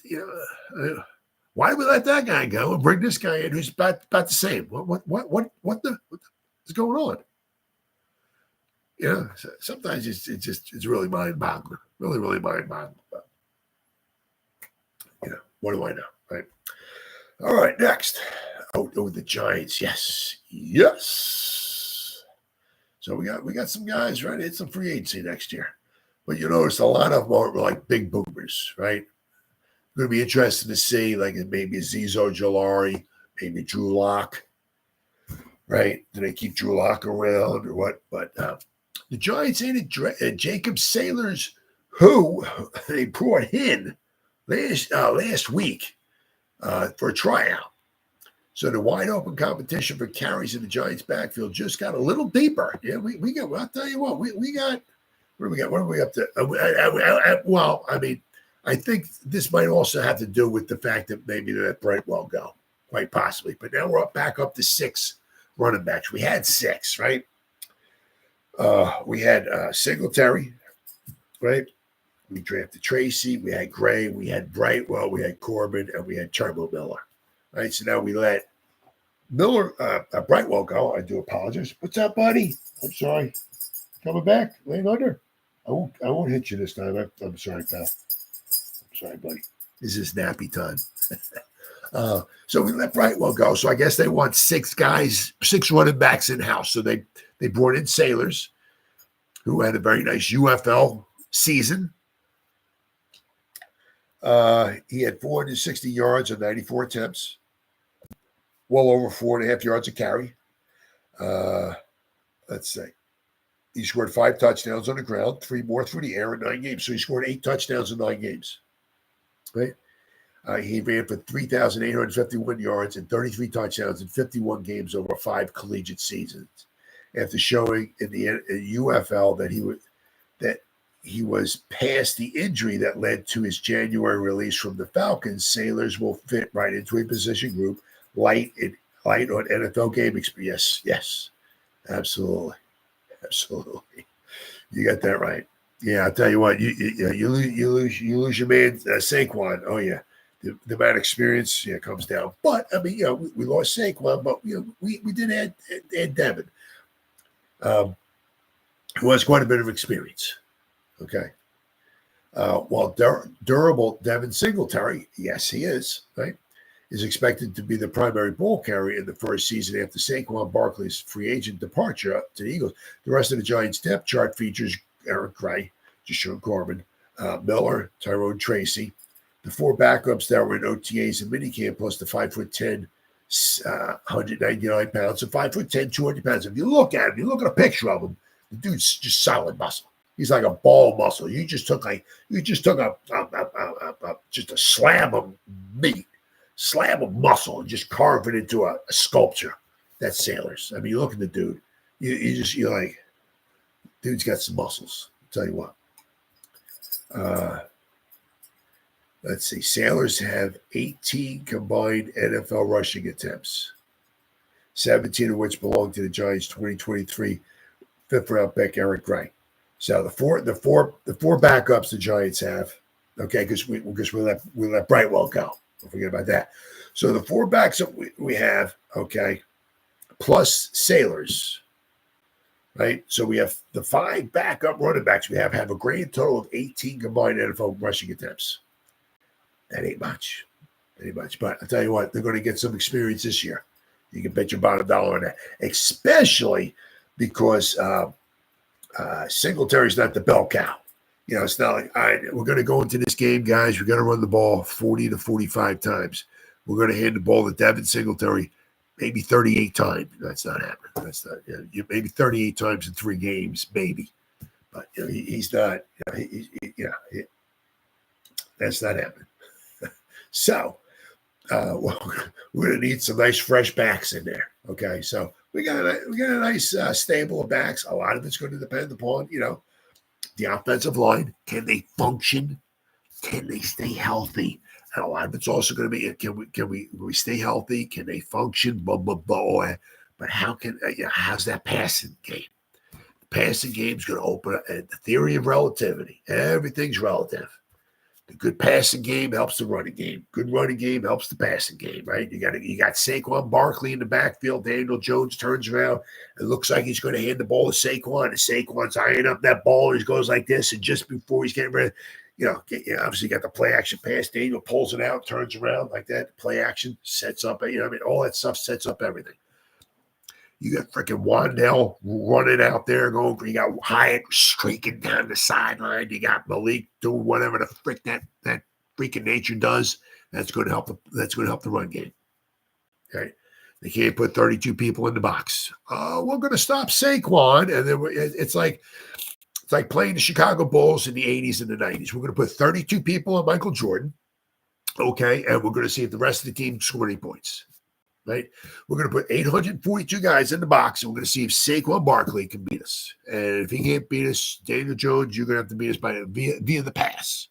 Why do we let that guy go and bring this guy in who's about the same? What's going on? Sometimes it's really mind-boggling. Really, really mind-boggling. But, what do I know, right? All right, next. Oh, the Giants. Yes. So we got some guys, right? It's some free agency next year. But you notice a lot of them are like big boomers, right? Going to be interested to see, like maybe Azeez Ojulari, maybe Drew Lock, right? Do they keep Drew Lock around or what? But the Giants added Jacob Sailors, who they brought in last week for a tryout. So the wide open competition for carries in the Giants' backfield just got a little deeper. Yeah, we got. Well, I'll tell you what, we got. What do we got? What are we up to? Well, I mean, I think this might also have to do with the fact that maybe let Brightwell go, quite possibly. But now we're back up to 6 running backs. We had 6, right? We had Singletary, right? We drafted Tracy. We had Gray. We had Brightwell. We had Corbin, and we had Turbo Miller. Right, so now we let Brightwell go. I do apologize. What's up, buddy? I'm sorry. Coming back, laying under. I won't hit you this time. I'm sorry, pal. I'm sorry, buddy. This is nappy time. So we let Brightwell go. So I guess they want 6 guys, 6 running backs in house. So they brought in Sailors, who had a very nice UFL season. He had 460 yards and 94 attempts. Well over 4.5 yards a carry. Let's see. He scored 5 touchdowns on the ground, 3 more through the air in 9 games. So he scored 8 touchdowns in 9 games. Right? He ran for 3,851 yards and 33 touchdowns in 51 games over 5 collegiate seasons. After showing in the UFL that he was past the injury that led to his January release from the Falcons, Sailors will fit right into a position group light on NFL game experience. Yes, absolutely. You got that right. Yeah, I'll tell you what. You lose your man Saquon. Oh yeah, the amount of experience comes down. But I mean, we lost Saquon, but we did add Devin, who has quite a bit of experience. Okay. While durable Devin Singletary, yes, he is, right, is expected to be the primary ball carrier in the first season after Saquon Barkley's free agent departure to the Eagles. The rest of the Giants' depth chart features Eric Gray, Jashaun Corbin, Miller, Tyrone Tracy, the 4 backups that were in OTAs and minicamp, plus the 5'10", 199 pounds, and 5'10", 200 pounds. If you look at him, you look at a picture of him, the dude's just solid muscle. He's like a ball muscle. You just took a slab of meat, slab of muscle, and just carved it into a sculpture. That's Sailors. I mean, you look at the dude. You're like, dude's got some muscles. I'll tell you what. Let's see. Sailors have 18 combined NFL rushing attempts, 17 of which belong to the Giants' 2023 fifth-round pick Eric Gray. So the four backups the Giants have, okay, because we let Brightwell go. Don't forget about that. So the 4 backs that we have, okay, plus Sailors, right? So we have the 5 backup running backs we have a grand total of 18 combined NFL rushing attempts. That ain't much. But I'll tell you what, they're going to get some experience this year. You can bet your bottom dollar on that, especially because Singletary's not the bell cow. It's not like, all right, we're going to go into this game, guys. We're going to run the ball 40 to 45 times. We're going to hand the ball to Devin Singletary maybe 38 times. That's not happening. That's not maybe 38 times in 3 games, maybe. But he's not. That's not happening. So, well, we're going to need some nice fresh backs in there. Okay, so we got a nice stable of backs. A lot of it's going to depend upon the offensive line. Can they function? Can they stay healthy? And a lot of it's also going to be can we stay healthy? Can they function? Blah blah blah. But how's that passing game? The passing game is going to open up the theory of relativity. Everything's relative. The good passing game helps the running game. Good running game helps the passing game, right? You got Saquon Barkley in the backfield. Daniel Jones turns around. It looks like he's going to hand the ball to Saquon, and Saquon's eyeing up that ball, and he goes like this, and just before he's getting ready, obviously you got the play action pass. Daniel pulls it out, turns around like that. Play action sets up, all that stuff sets up everything. You got freaking Waddle running out there going. You got Hyatt streaking down the sideline. You got Malik doing whatever the frick that freaking nature does. That's going to help the run game. Okay, they can't put 32 people in the box. We're going to stop Saquon, and then it's like playing the Chicago Bulls in the 80s and the 90s. We're going to put 32 people on Michael Jordan. Okay, and we're going to see if the rest of the team score any points. Right, we're going to put 842 guys in the box, and we're going to see if Saquon Barkley can beat us. And if he can't beat us, Daniel Jones, you're going to have to beat us via the pass.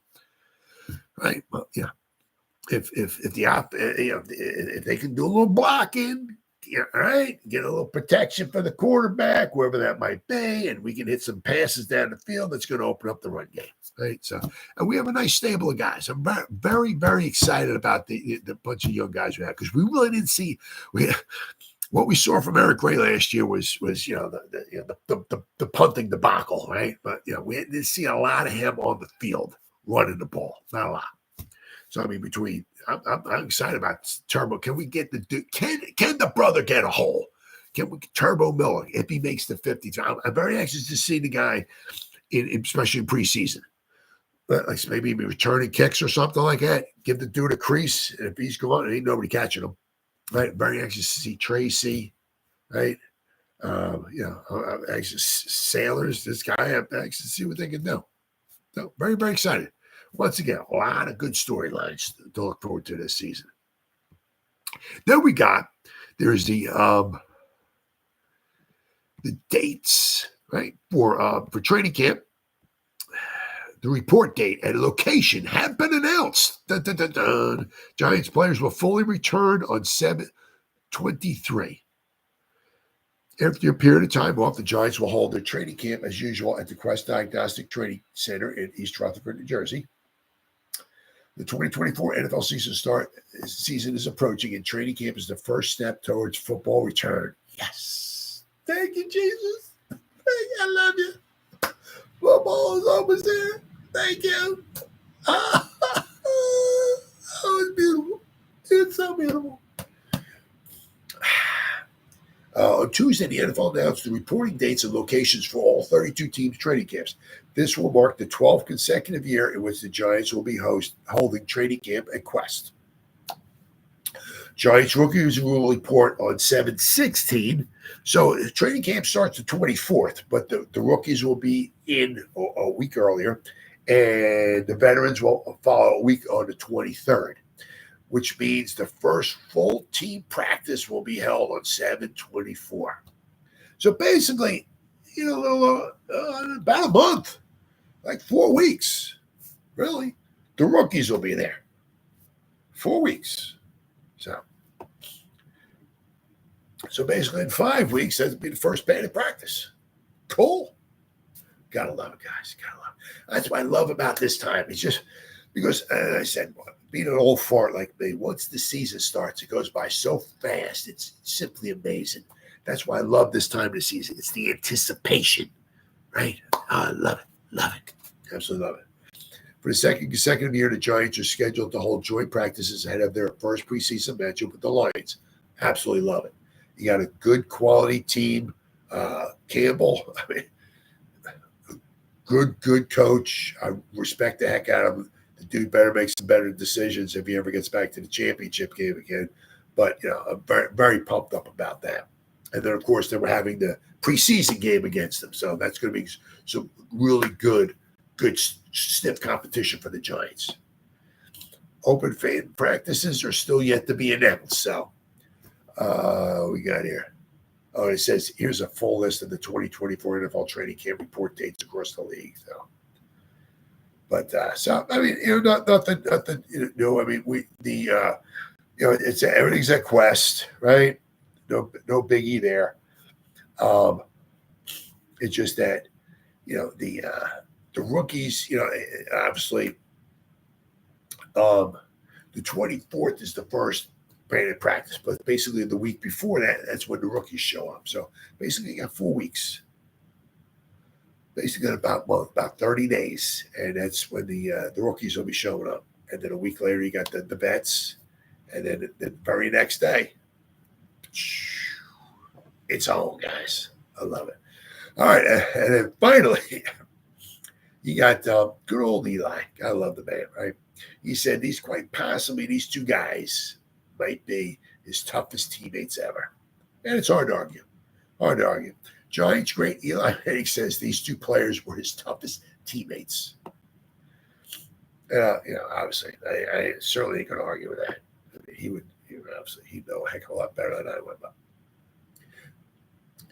Right? Well, yeah. If they can do a little blocking, right, get a little protection for the quarterback, wherever that might be, and we can hit some passes down the field, that's going to open up the run game. Right, so and we have a nice stable of guys. I'm very, very, very excited about the bunch of young guys we have because we really didn't see what we saw from Eric Gray last year was the punting debacle, right? But we didn't see a lot of him on the field running the ball, not a lot. So I mean, I'm excited about Turbo. Can we get can the brother get a hole? Can we Turbo Miller if he makes the 50? I'm very anxious to see the guy especially in preseason. Like maybe returning kicks or something like that. Give the dude a crease, and if he's going, ain't nobody catching him. Right? Very anxious to see Tracy. Right? Sailors. This guy. I'm anxious to see what they can do. So very, very excited. Once again, a lot of good storylines to look forward to this season. Then there's the dates, right, for training camp. The report date and location have been announced. Dun, dun, dun, dun. Giants players will fully return on 7/23. After a period of time off, the Giants will hold their training camp as usual at the Quest Diagnostic Training Center in East Rutherford, New Jersey. The 2024 NFL season is approaching, and training camp is the first step towards football return. Yes. Thank you, Jesus. I love you. Football is almost there. Thank you. Oh, it's beautiful. It's so beautiful. On Tuesday, the NFL announced the reporting dates and locations for all 32 teams' training camps. This will mark the 12th consecutive year in which the Giants will be holding training camp at Quest. Giants rookies will report on 7/16. So training camp starts the 24th, but the rookies will be in a week earlier, and the veterans will follow a week on the 23rd, which means the first full team practice will be held on 7/24. So basically, about a month, like 4 weeks, really. The rookies will be there. 4 weeks. So basically in 5 weeks, that'll be the first padded practice. Cool. Gotta love it, guys. Gotta love it. That's what I love about this time. It's just because, as I said, being an old fart like me, once the season starts, it goes by so fast. It's simply amazing. That's why I love this time of the season. It's the anticipation, right? Oh, I love it. Love it. Absolutely love it. For the second consecutive year, the Giants are scheduled to hold joint practices ahead of their first preseason matchup with the Lions. Absolutely love it. You got a good quality team. Campbell, I mean, good coach. I respect the heck out of him. The dude better make some better decisions if he ever gets back to the championship game again. But I'm very, very pumped up about that. And then, of course, they were having the preseason game against them. So that's going to be some really good stiff competition for the Giants. Open fan practices are still yet to be announced. So we got here. Oh, it says here's a full list of the 2024 NFL training camp report dates across the league. So, but so I mean, nothing. I mean, it's everything's at Quest, right? No biggie there. It's just that the rookies, obviously, the 24th is the first branded practice, but basically the week before that, that's when the rookies show up. So basically, you got 4 weeks. Basically, about 30 days, and that's when the rookies will be showing up. And then a week later, you got the vets, and then the very next day, it's on, guys. I love it. All right, and then finally, you got good old Eli. I love the man, right? He said these two guys might be his toughest teammates ever. And it's hard to argue. Giants great Eli Manning says these two players were his toughest teammates. Obviously, I certainly ain't going to argue with that. I mean, he would obviously, he'd know a heck of a lot better than I would. But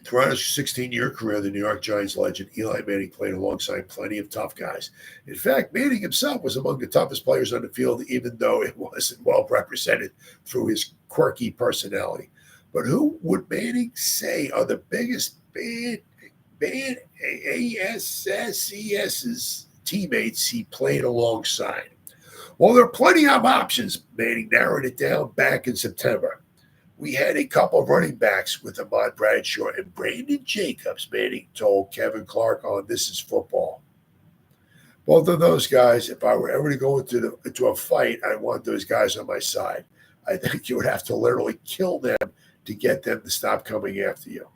throughout his 16-year career, the New York Giants legend Eli Manning played alongside plenty of tough guys. In fact, Manning himself was among the toughest players on the field, even though it wasn't well represented through his quirky personality. But who would Manning say are the biggest ASSES's teammates he played alongside? Well, there are plenty of options. Manning narrowed it down back in September. We had a couple of running backs with Ahmad Bradshaw and Brandon Jacobs, Manning told Kevin Clark on This Is Football. Both of those guys, if I were ever to go into a fight, I want those guys on my side. I think you would have to literally kill them to get them to stop coming after you.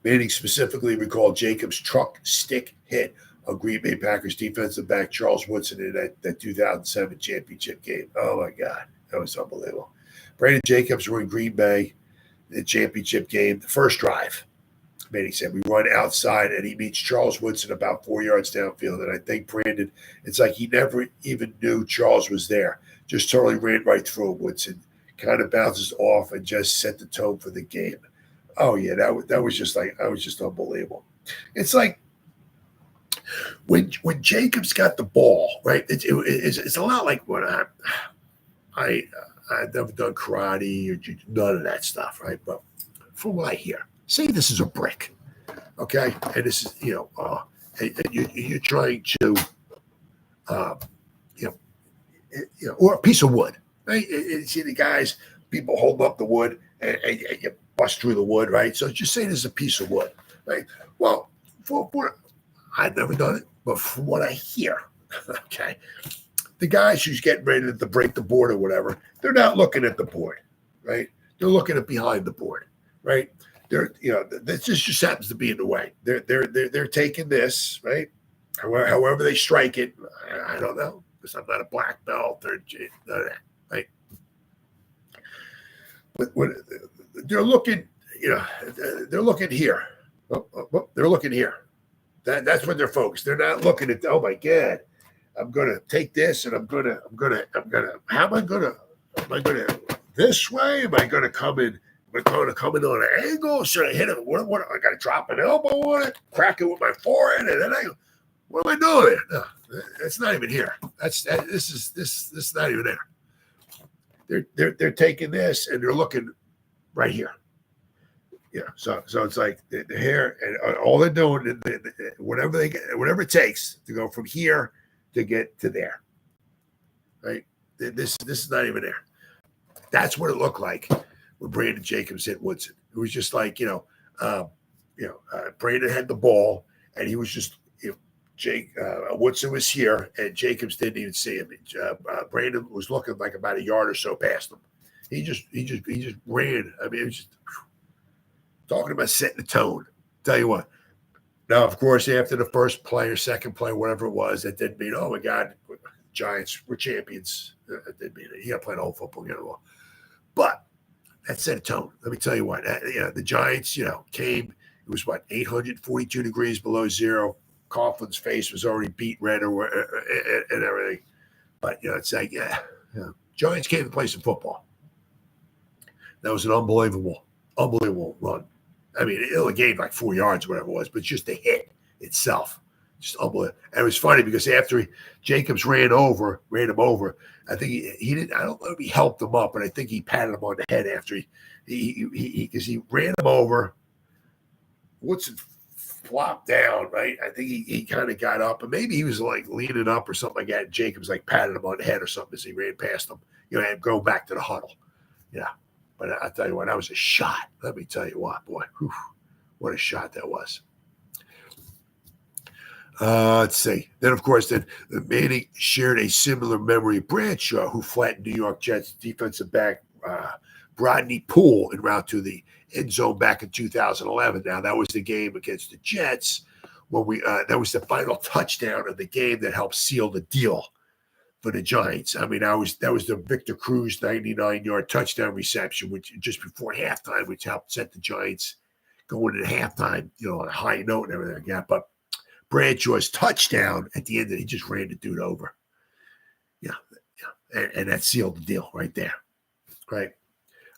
Manning specifically recalled Jacobs' truck stick hit on Green Bay Packers defensive back Charles Woodson in that 2007 championship game. Oh, my God. That was unbelievable. Brandon Jacobs were in Green Bay, the championship game, the first drive. Manning said, we run outside, and he meets Charles Woodson about 4 yards downfield. And I think Brandon, it's like he never even knew Charles was there. Just totally ran right through him. Woodson kind of bounces off and just set the tone for the game. Oh, yeah, that was just unbelievable. It's like when Jacobs got the ball, right, it's a lot like when I've never done karate or none of that stuff, right? But from what I hear, say this is a brick, okay? And this is, you're trying to, or a piece of wood, right? You see the guys, people hold up the wood and you bust through the wood, right? So just say this is a piece of wood, right? Well, I've never done it, but from what I hear, okay, the guys who's getting ready to break the board or whatever, they're not looking at the board, right? They're looking at behind the board, right? This just happens to be in the way. They're taking this, right? However they strike it, I don't know, because I'm not a black belt or none of that, right? But when they're looking, they're looking here. They're looking here. That's when they're focused. They're not looking at, oh my God, I'm gonna take this and I'm gonna how am I gonna this way? Am I gonna come in? Am I gonna come in on an angle? Should I hit it? What I gotta drop an elbow on it, crack it with my forehead, and then what am I doing there? No, it's not even here. This is not even there. They're taking this and they're looking right here. Yeah, so it's like the hair and all they're doing, whatever it takes to go from here to get to there, right? This is not even there. That's what it looked like when Brandon Jacobs hit Woodson. It was just like Brandon had the ball and he was just Woodson was here and Jacobs didn't even see him. Brandon was looking like about a yard or so past him. He just ran. I mean, it was just talking about setting the tone. Tell you what. Now, of course, after the first play or second play, whatever it was, that didn't mean, oh my God, Giants were champions. That didn't mean it. You got to play the whole football game. But that set a tone. Let me tell you what. The Giants, came. It was 842 degrees below zero. Coughlin's face was already beat red and everything. But it's like, Giants came to play some football. That was an unbelievable run. I mean, it only gained 4 yards, whatever it was, but just the hit itself, just unbelievable. And it was funny because after Jacobs ran him over, I think he didn't. I don't know if he helped him up, but I think he patted him on the head after he ran him over. Woodson flopped down, right? I think he kind of got up, and maybe he was leaning up or something like that. And Jacobs patted him on the head or something as he ran past him, and going back to the huddle. Yeah. But I tell you what, that was a shot. Let me tell you what, boy. Whew, what a shot that was. Let's see. Then, of course, Manning shared a similar memory of Bradshaw, who flattened New York Jets defensive back Rodney Poole en route to the end zone back in 2011. Now, that was the game against the Jets when that was the final touchdown of the game that helped seal the deal for the Giants. I mean, that was the Victor Cruz 99-yard touchdown reception, which just before halftime, which helped set the Giants going into halftime, on a high note and everything like that. But Bradshaw's touchdown at the end, he just ran the dude over. Yeah. And that sealed the deal right there. Right.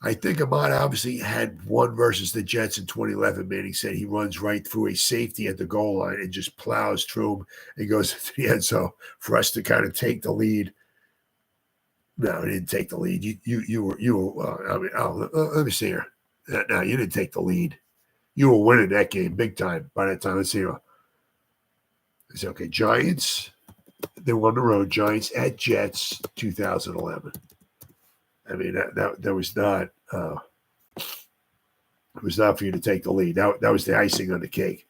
I think Ahmad obviously had one versus the Jets in 2011. Manning said he runs right through a safety at the goal line and just plows through him and goes to the end zone for us to kind of take the lead. No, he didn't take the lead. You were. Let me see here. No, you didn't take the lead. You were winning that game big time by that time. Let's see. It's okay. Giants. They won the road. Giants at Jets 2011. I mean, that was not it was not for you to take the lead. That was the icing on the cake.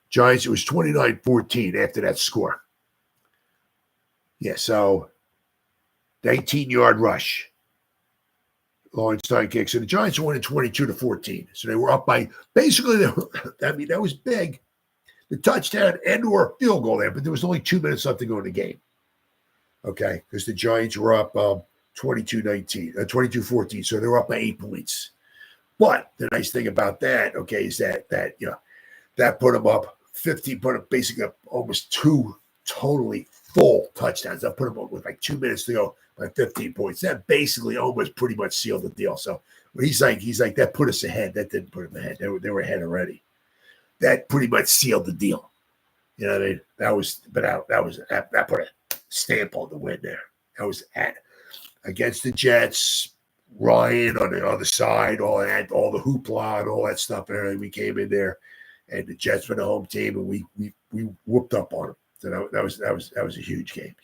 Giants, it was 29-14 after that score. Yeah, so the 18-yard rush. Lowenstein kicks. So the Giants won 22-14. So they were up by basically, that was big. The touchdown and or field goal there, but there was only 2 minutes left to go in the game. Okay, because the Giants were up 22-14. So they were up by 8 points. But the nice thing about that, okay, is that put them up 50, put them basically up almost 2 totally full touchdowns. That put them up with 2 minutes to go by 15 points. That basically almost pretty much sealed the deal. So when he's like, that put us ahead. That didn't put them ahead. They were ahead already. That pretty much sealed the deal. You know what I mean? That put a stamp on the win there. That was against the Jets. Ryan on the other side, all the hoopla and all that stuff and everything. We came in there, and the Jets were the home team, and we whooped up on them. So that was a huge game.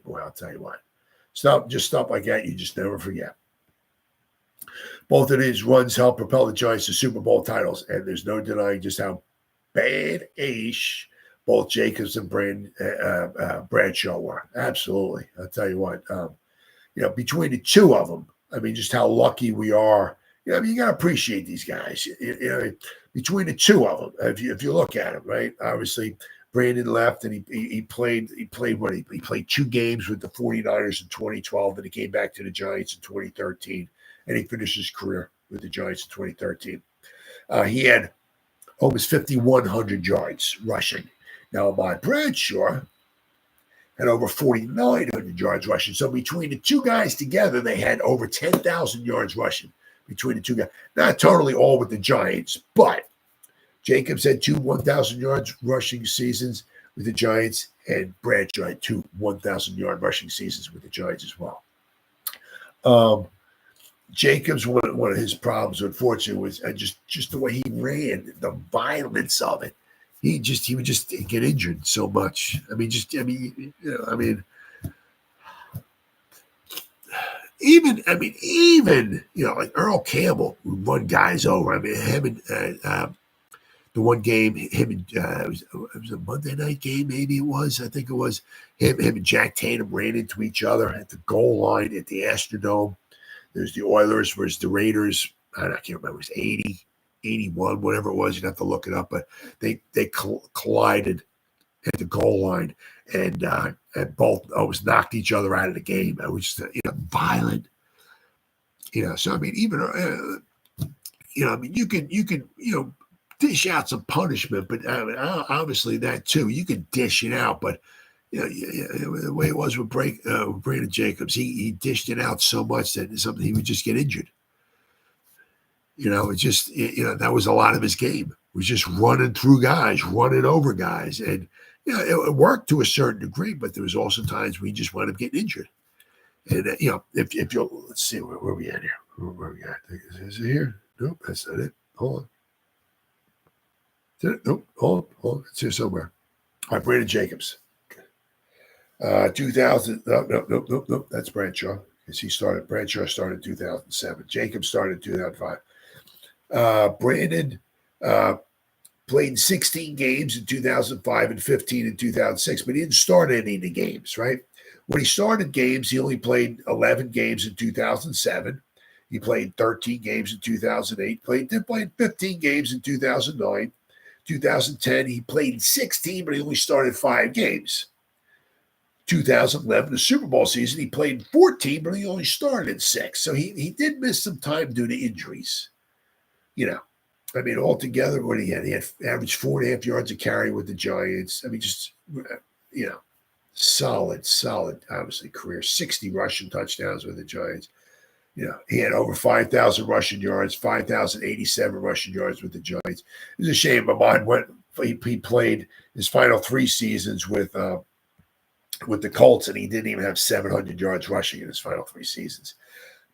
Boy, I'll tell you what. Stuff like that you just never forget. Both of these runs helped propel the Giants to Super Bowl titles, and there's no denying just how bad-ish both Jacobs and Bradshaw were. Absolutely, I'll tell you what. Between the two of them, I mean, just how lucky we are. You got to appreciate these guys. Between the two of them, if you look at them, right? Obviously, Brandon left, and he played 2 games with the 49ers in 2012, then he came back to the Giants in 2013, and he finished his career with the Giants in 2013. He had almost 5,100 yards rushing. Now, Ahmad Bradshaw had over 4,900 yards rushing. So between the two guys together, they had over 10,000 yards rushing between the two guys. Not totally all with the Giants, but Jacobs had 2 1,000 yards rushing seasons with the Giants, and Bradshaw had 2 1,000-yard rushing seasons with the Giants as well. Jacobs, one of his problems, unfortunately, was just the way he ran, the violence of it. He would just get injured so much. Even like Earl Campbell would run guys over. I mean, him and the one game, it was a Monday night game, maybe it was. I think it was him and Jack Tatum ran into each other at the goal line at the Astrodome. There's the Oilers versus the Raiders. I can't remember. It was 80, 81, whatever it was. You'd have to look it up. But they collided at the goal line and both almost knocked each other out of the game. It was just violent. So I mean, even I mean, you could dish out some punishment, but obviously that too, you could dish it out. But the way it was with Brandon Jacobs, he dished it out so much that something he would just get injured. It just that was a lot of his game. It was just running through guys, running over guys, and it worked to a certain degree. But there was also times where he just wound up getting injured. And if you'll let's see where we at here. Where we at? Is it here? Nope, that's not it. Hold on. Is it? Nope. Hold on. It's here somewhere. All right, Brandon Jacobs. 2000. Nope. That's Bradshaw. Because Bradshaw started in 2007. Jacobs started in 2005. Brandon played 16 games in 2005 and 15 in 2006, but he didn't start any of the games, right? When he started games, he only played 11 games in 2007. He played 13 games in 2008. Played 15 games in 2009. 2010, he played 16, but he only started 5 games. 2011, the Super Bowl season, he played 14, but he only started in 6. So he did miss some time due to injuries. I mean, altogether, what he had averaged 4.5 yards a carry with the Giants. I mean, just, solid, obviously, career. 60 rushing touchdowns with the Giants. He had over 5,000 rushing yards, 5,087 rushing yards with the Giants. It was a shame. Ahmad he played his final 3 seasons with the Colts, and he didn't even have 700 yards rushing in his final 3 seasons.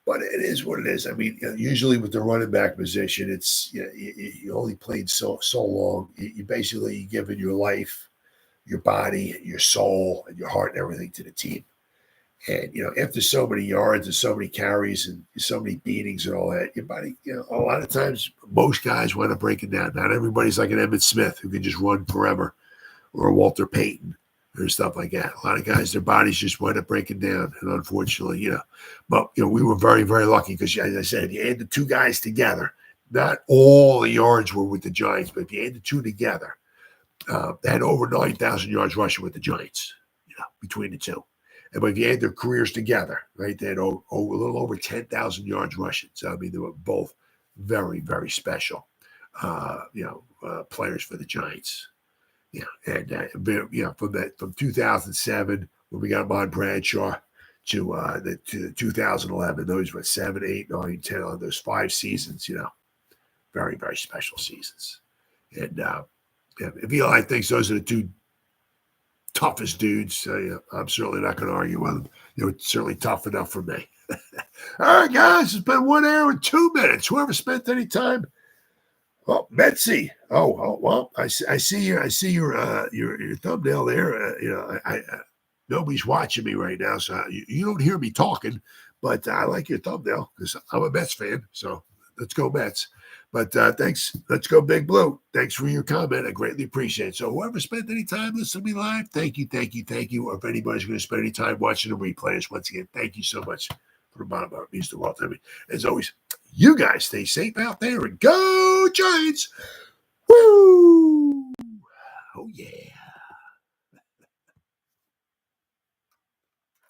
But it is what it is. I mean, usually with the running back position, it's you only played so long. You basically given your life, your body, your soul, and your heart and everything to the team. And after so many yards and so many carries and so many beatings and all that, your body, a lot of times most guys wind up breaking down. Not everybody's like an Emmitt Smith who can just run forever, or a Walter Payton or stuff like that. A lot of guys, their bodies just wind up breaking down. And unfortunately, but we were very, very lucky because, as I said, if you add the 2 guys together, not all the yards were with the Giants, but if you add the 2 together, they had over 9,000 yards rushing with the Giants, between the 2. And if you add their careers together, right, they had a little over 10,000 yards rushing. So, I mean, they were both very, very special, players for the Giants. And from 2007 when we got Ahmad Bradshaw to 2011, those were 7, 8, 9, 10 on those 5 seasons. Very, very special seasons. And if Eli thinks those are the 2 toughest dudes, I'm certainly not going to argue with them. It's certainly tough enough for me. All right, guys, it's been 1 hour and 2 minutes. Whoever spent any time. Well, Betsy. Oh, well, I see your thumbnail there. Nobody's watching me right now, so you don't hear me talking, but I like your thumbnail because I'm a Mets fan. So let's go Mets. But thanks. Let's go Big Blue. Thanks for your comment. I greatly appreciate it. So whoever spent any time listening to me live, thank you. Or if anybody's going to spend any time watching the replays, once again, thank you so much from the bottom of it. Means the world to me. As always, you guys stay safe out there and go Giants.